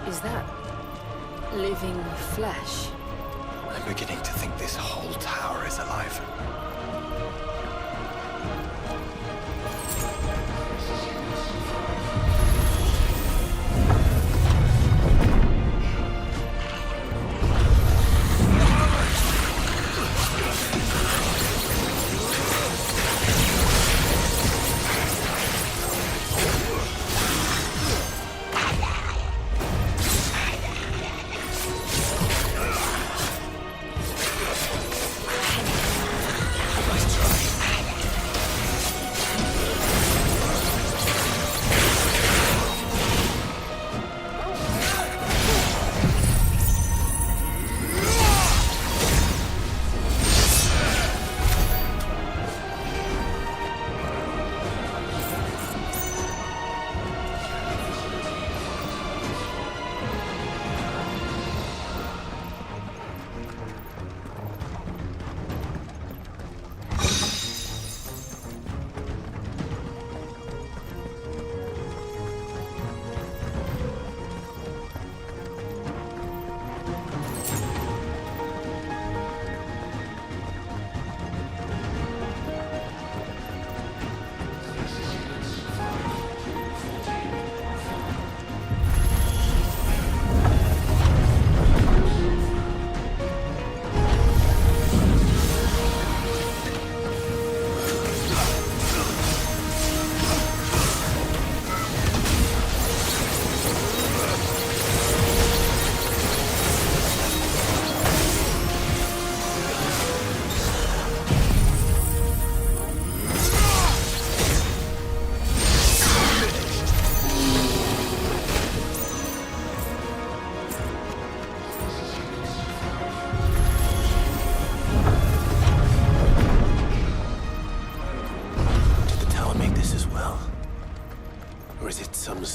Is that living flesh? I'm beginning to think this whole tower is alive.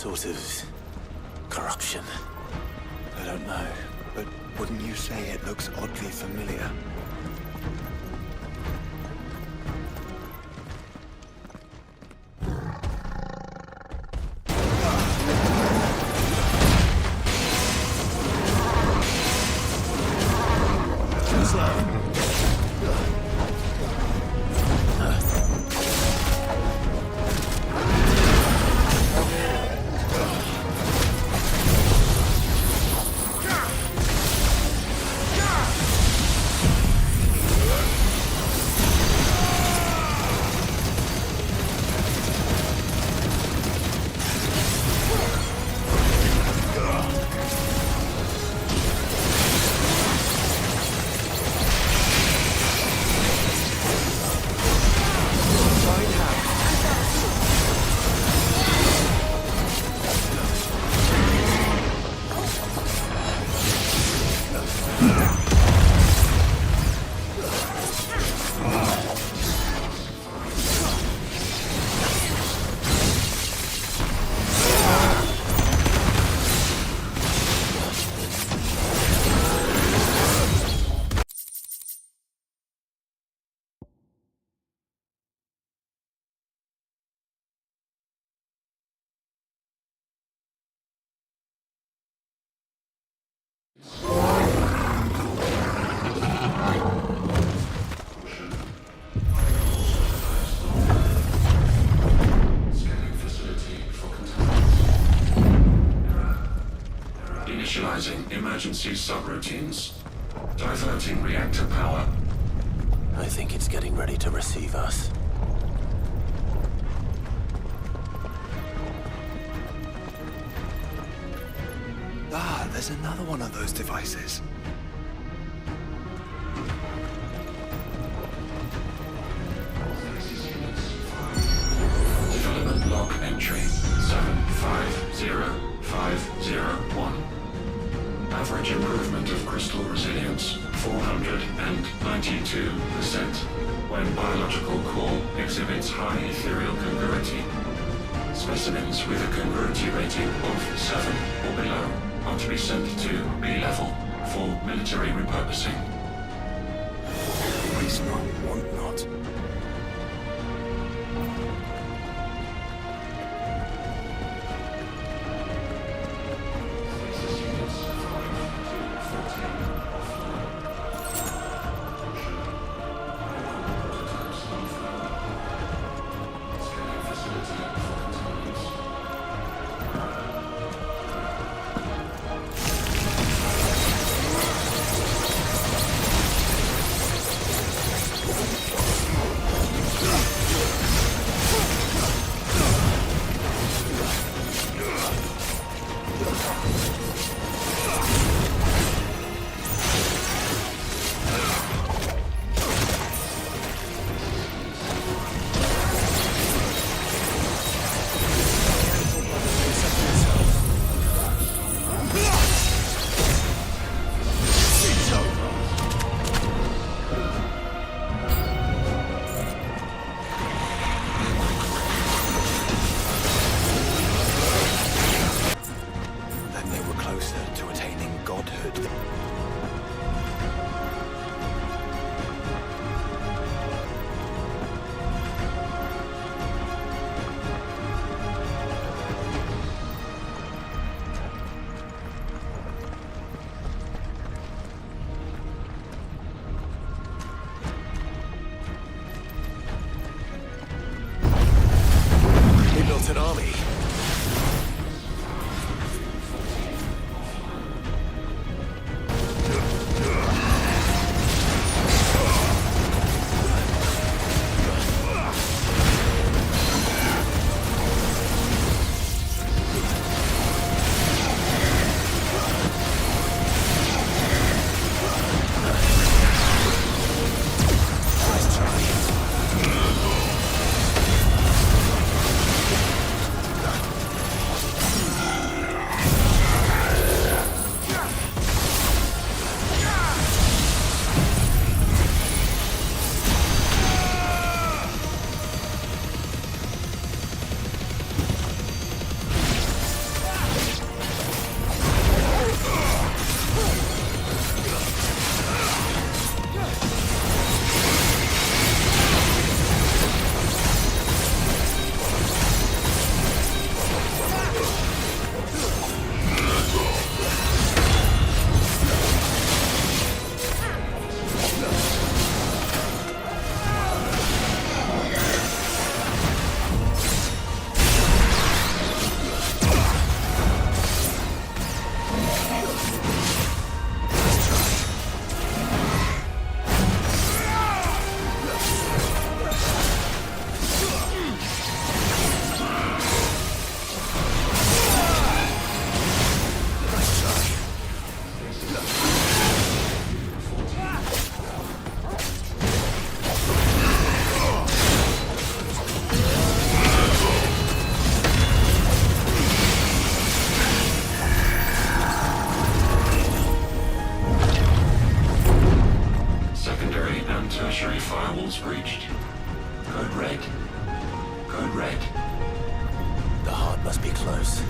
sort of corruption. I don't know, but wouldn't you say it looks oddly familiar? Initializing emergency subroutines. Diverting reactor power. I think it's getting ready to receive us. Ah, there's another one of those devices. Development log entry 750501. Average improvement of crystal resilience 492% when biological core exhibits high ethereal congruity. Specimens with a congruity rating of 7 or below are to be sent to B-level for military repurposing. Waste not, want not. firewalls breached. Code red. Code red. The heart must be close.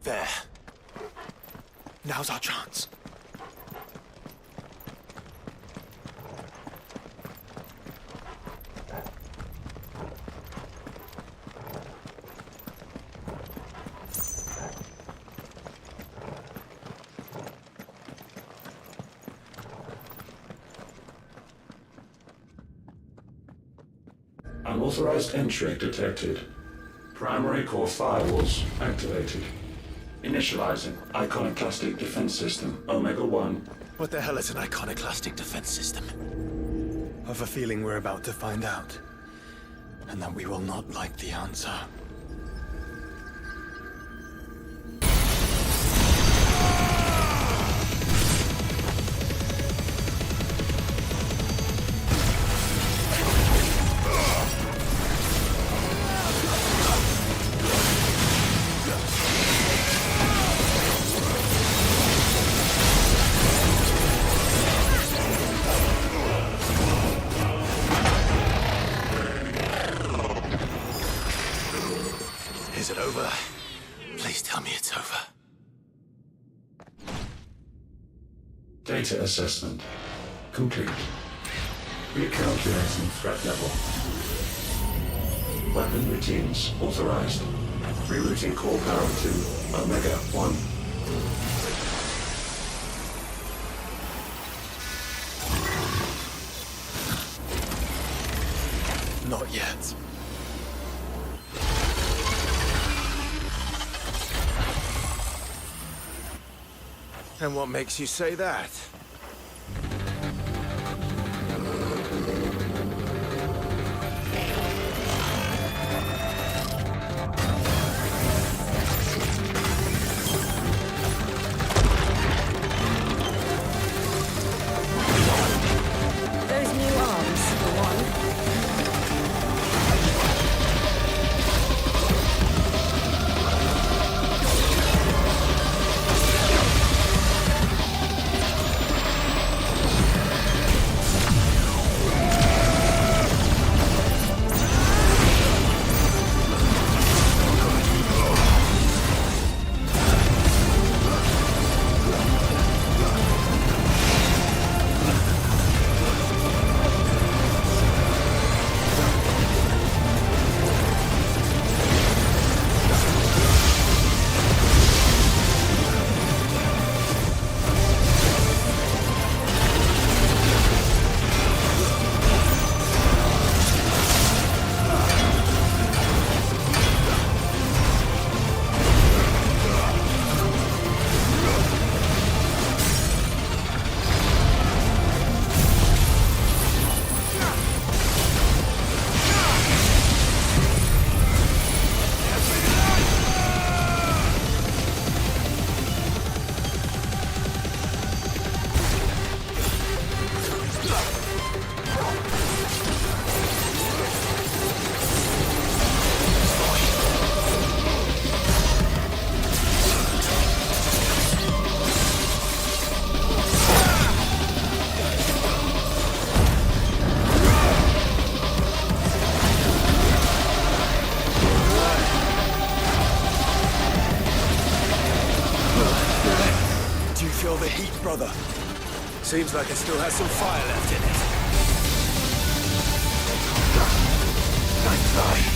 There. Now's our chance. Unauthorized entry detected. Primary core firewalls activated. Initializing iconoclastic defense system Omega-1. What the hell is an iconoclastic defense system? I've a feeling we're about to find out. And that we will not like the answer. Is it over? Please tell me it's over. Data assessment complete. Recalculating threat level. Weapon routines authorized. Rerouting core power to Omega-1. Not yet. And what makes you say that? Those new arms, for one. brother. Seems like it still has some fire left in it. Nice try.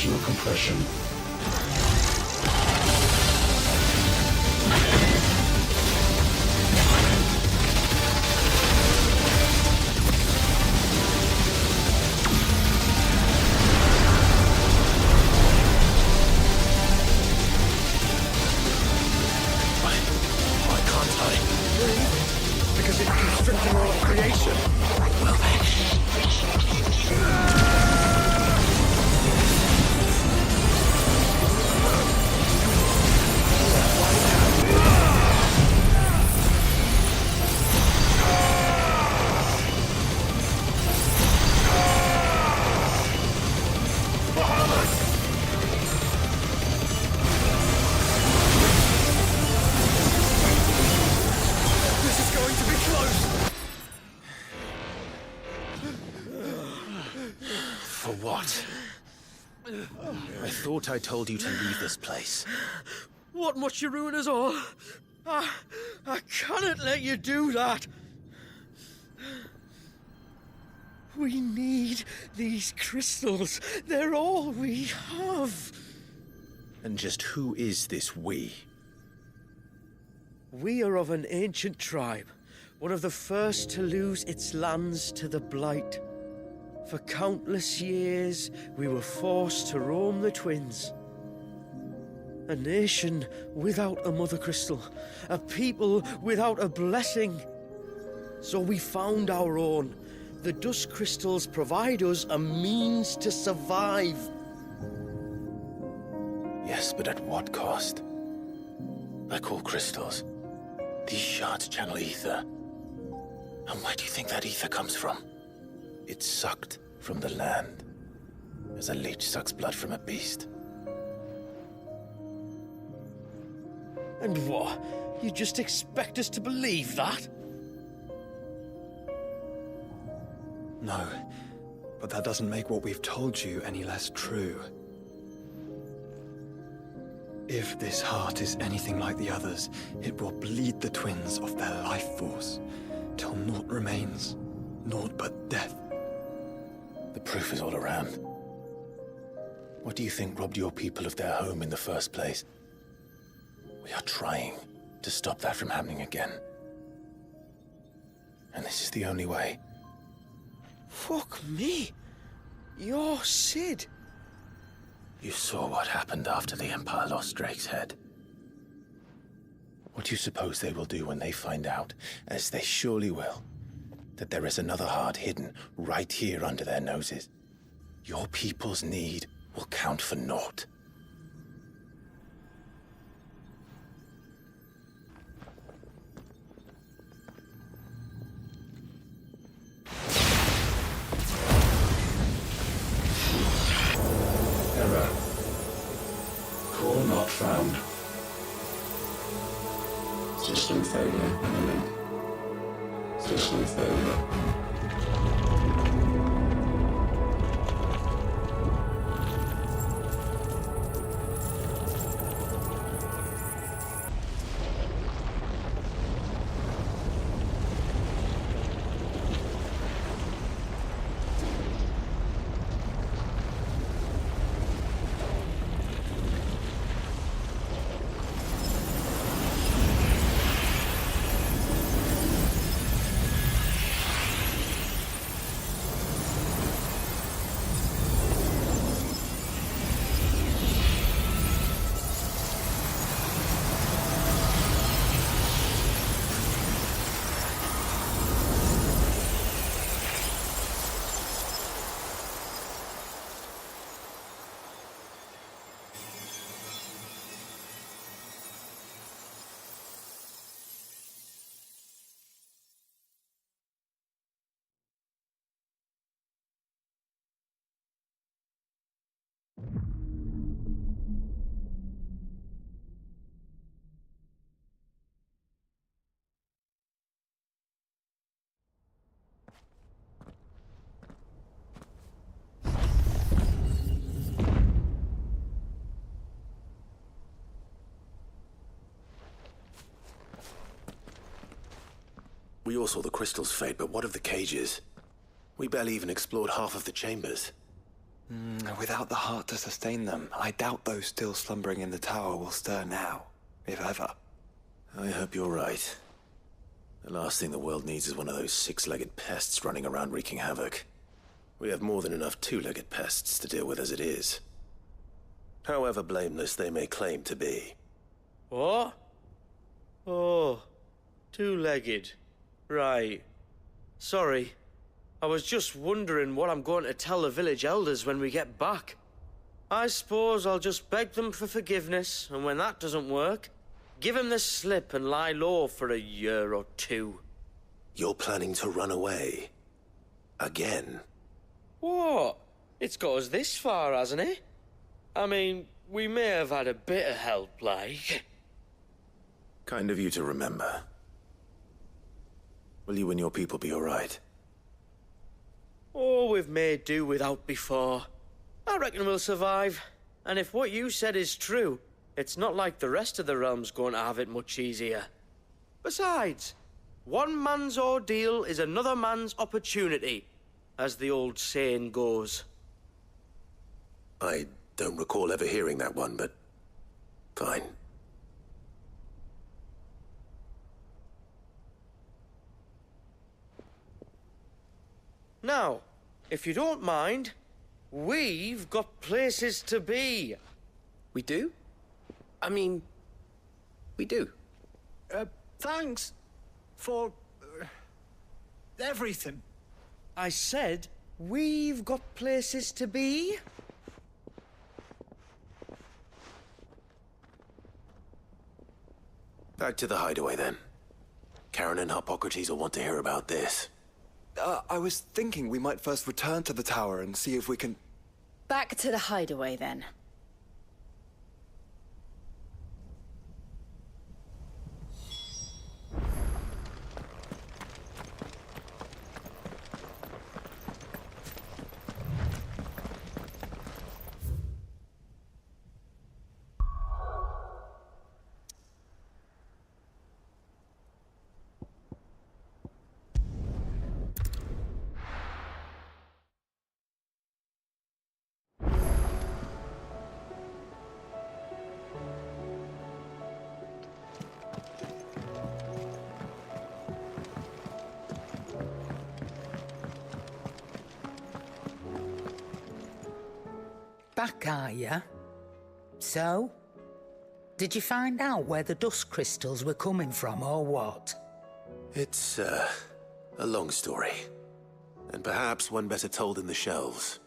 gravitational compression. Why can't I? Because it's constricting all of creation. Well then. This is going to be close. For what? I thought I told you to leave this place. What must you ruin us all? I cannot let you do that. We need these crystals. They're all we have. And just who is this we? We are of an ancient tribe, one of the first to lose its lands to the Blight. For countless years, we were forced to roam the Twins. A nation without a Mother Crystal, a people without a blessing. So we found our own. The Dusk Crystals provide us a means to survive. Yes, but at what cost? Like all crystals, these shards channel ether. And where do you think that ether comes from? It's sucked from the land, as a leech sucks blood from a beast. And what? You just expect us to believe that? No, but that doesn't make what we've told you any less true. If this heart is anything like the others, it will bleed the twins of their life force, till naught remains, naught but death. The proof is all around. What do you think robbed your people of their home in the first place? We are trying to stop that from happening again. And this is the only way. Fuck me. You're Sid. You saw what happened after the Empire lost Drake's head. What do you suppose they will do when they find out, as they surely will, that there is another heart hidden right here under their noses? Your people's need will count for naught. Error. Core not found. System failure imminent. System failure. We all saw the crystals fade, but what of the cages? We barely even explored half of the chambers. Without the heart to sustain them, I doubt those still slumbering in the tower will stir now, if ever. I hope you're right. The last thing the world needs is one of those six-legged pests running around wreaking havoc. We have more than enough two-legged pests to deal with as it is. However blameless they may claim to be. What? Oh, two-legged. Right. Sorry. I was just wondering what I'm going to tell the village elders when we get back. I suppose I'll just beg them for forgiveness, and when that doesn't work, give them the slip and lie low for a year or two. You're planning to run away? Again? What? It's got us this far, hasn't it? I mean, we may have had a bit of help, like. Kind of you to remember. Will you and your people be alright? Oh, we've made do without before. I reckon we'll survive. And if what you said is true, it's not like the rest of the realm's going to have it much easier. Besides, one man's ordeal is another man's opportunity, as the old saying goes. I don't recall ever hearing that one, but fine. Now, if you don't mind, we've got places to be. We do? I mean, we do. Thanks for everything. I said, we've got places to be. Back to the hideaway, then. Karen and Hippocrates will want to hear about this. I was thinking we might first return to the tower and see if we can... Back to the hideaway, then. Back, are ya? So? Did you find out where the dust crystals were coming from, or what? It's, a long story. And perhaps one better told in the shelves.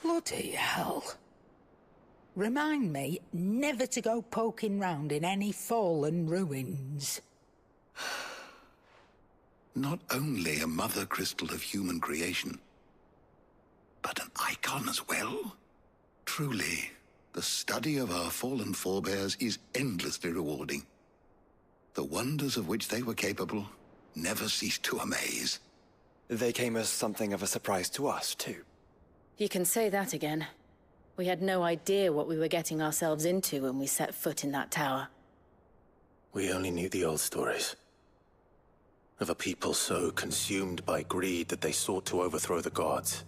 Bloody hell. Remind me never to go poking round in any fallen ruins. Not only a mother crystal of human creation, but an icon as well. Truly, the study of our fallen forebears is endlessly rewarding. The wonders of which they were capable never cease to amaze. They came as something of a surprise to us, too. You can say that again. We had no idea what we were getting ourselves into when we set foot in that tower. We only knew the old stories. Of a people so consumed by greed that they sought to overthrow the gods.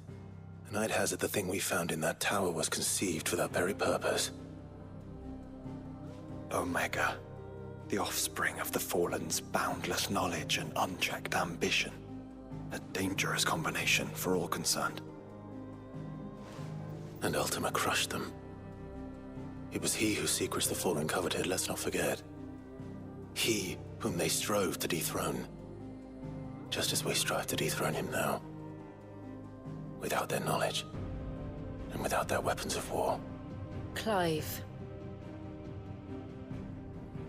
And I'd hazard the thing we found in that tower was conceived for that very purpose. Omega. The offspring of the Fallen's boundless knowledge and unchecked ambition. A dangerous combination for all concerned. And Ultima crushed them. It was he whose secrets the Fallen coveted, let's not forget. He whom they strove to dethrone. Just as we strive to dethrone him now. Without their knowledge. And without their weapons of war. Clive.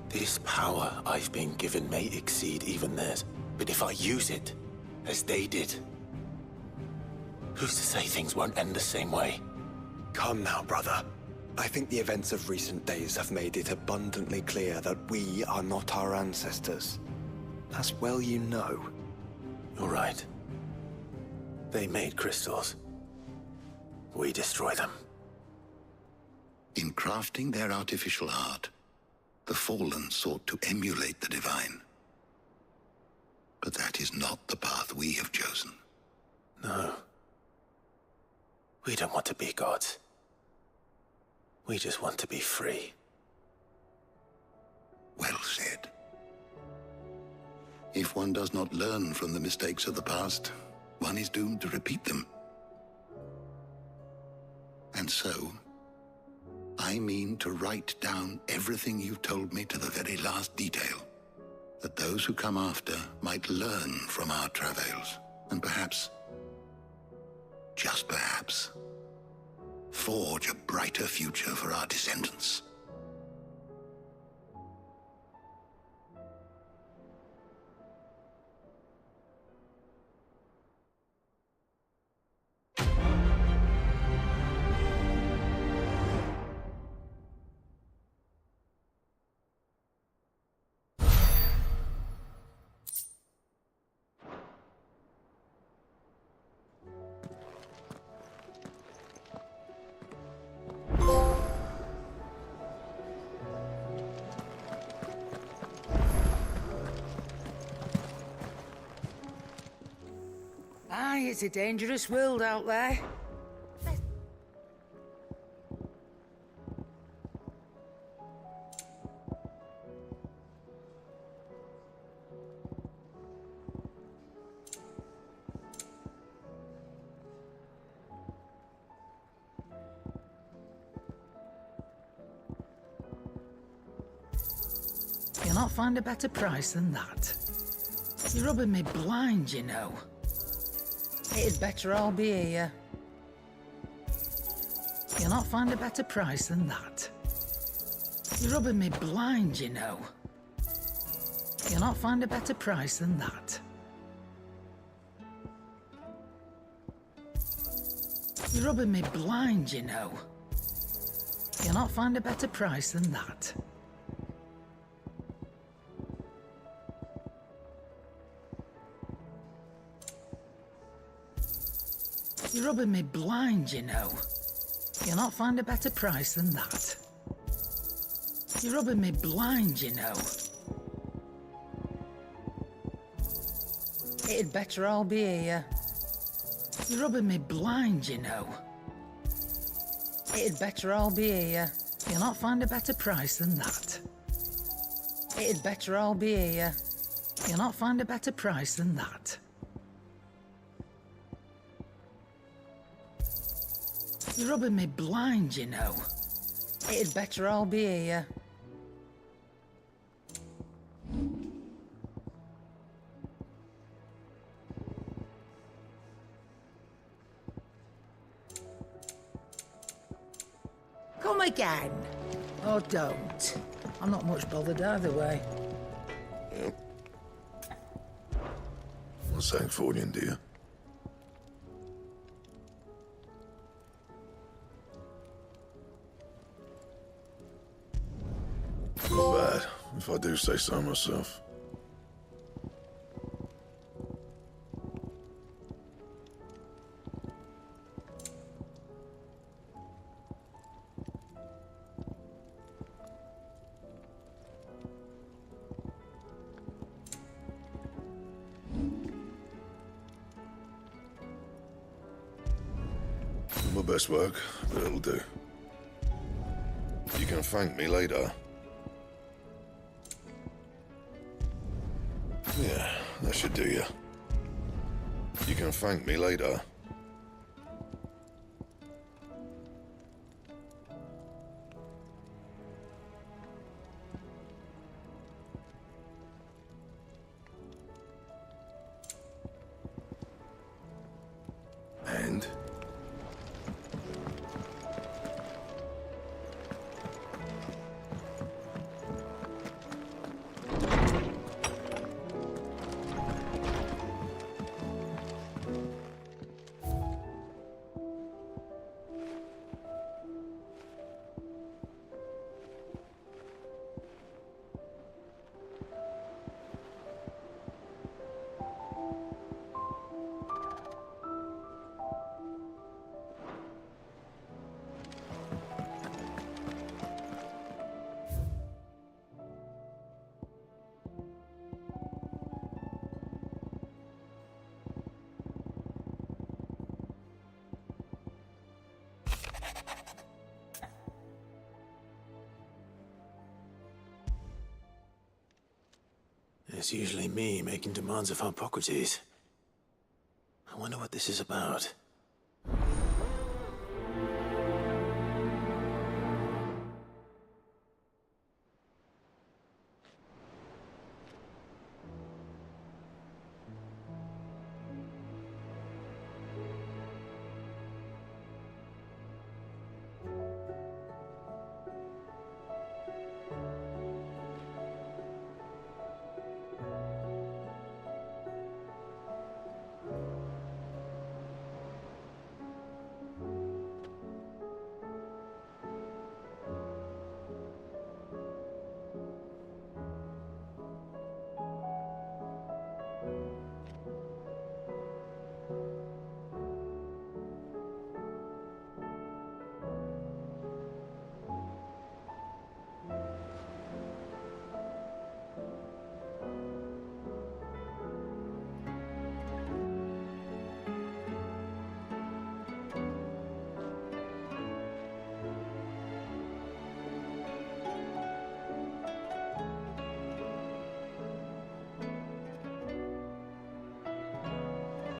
This power I've been given may exceed even theirs. But if I use it, as they did, who's to say things won't end the same way? Come now, brother. I think the events of recent days have made it abundantly clear that we are not our ancestors. As well you know. You're right. They made crystals. we destroy them. In crafting their artificial art, the Fallen sought to emulate the divine. But that is not the path we have chosen. No. We don't want to be gods. We just want to be free. Well said. If one does not learn from the mistakes of the past, one is doomed to repeat them. And so, I mean to write down everything you've told me to the very last detail, that those who come after might learn from our travails, and perhaps, just perhaps, forge a brighter future for our descendants. Aye, it's a dangerous world out there. You'll not find a better price than that. You're rubbing me blind, you know. It'd better all be here. You'll not find a better price than that. You're rubbing me blind, you know. You'll not find a better price than that. You're rubbing me blind, you know. You'll not find a better price than that. You're rubbing me blind, you know. You'll not find a better price than that. You're rubbing me blind, you know. It'd better all be here. You're rubbing me blind, you know. It'd better all be here. You'll not find a better price than that. It'd better all be here. You'll not find a better price than that. You're rubbing me blind, you know. It'd better all be here. Come again. Or don't. I'm not much bothered either way. What's that for you, dear? Not bad, if I do say so myself. My best work, but it'll do. You can thank me later. Yeah, that should do you. You can thank me later. And? It's usually me making demands of Hippocrates. I wonder what this is about.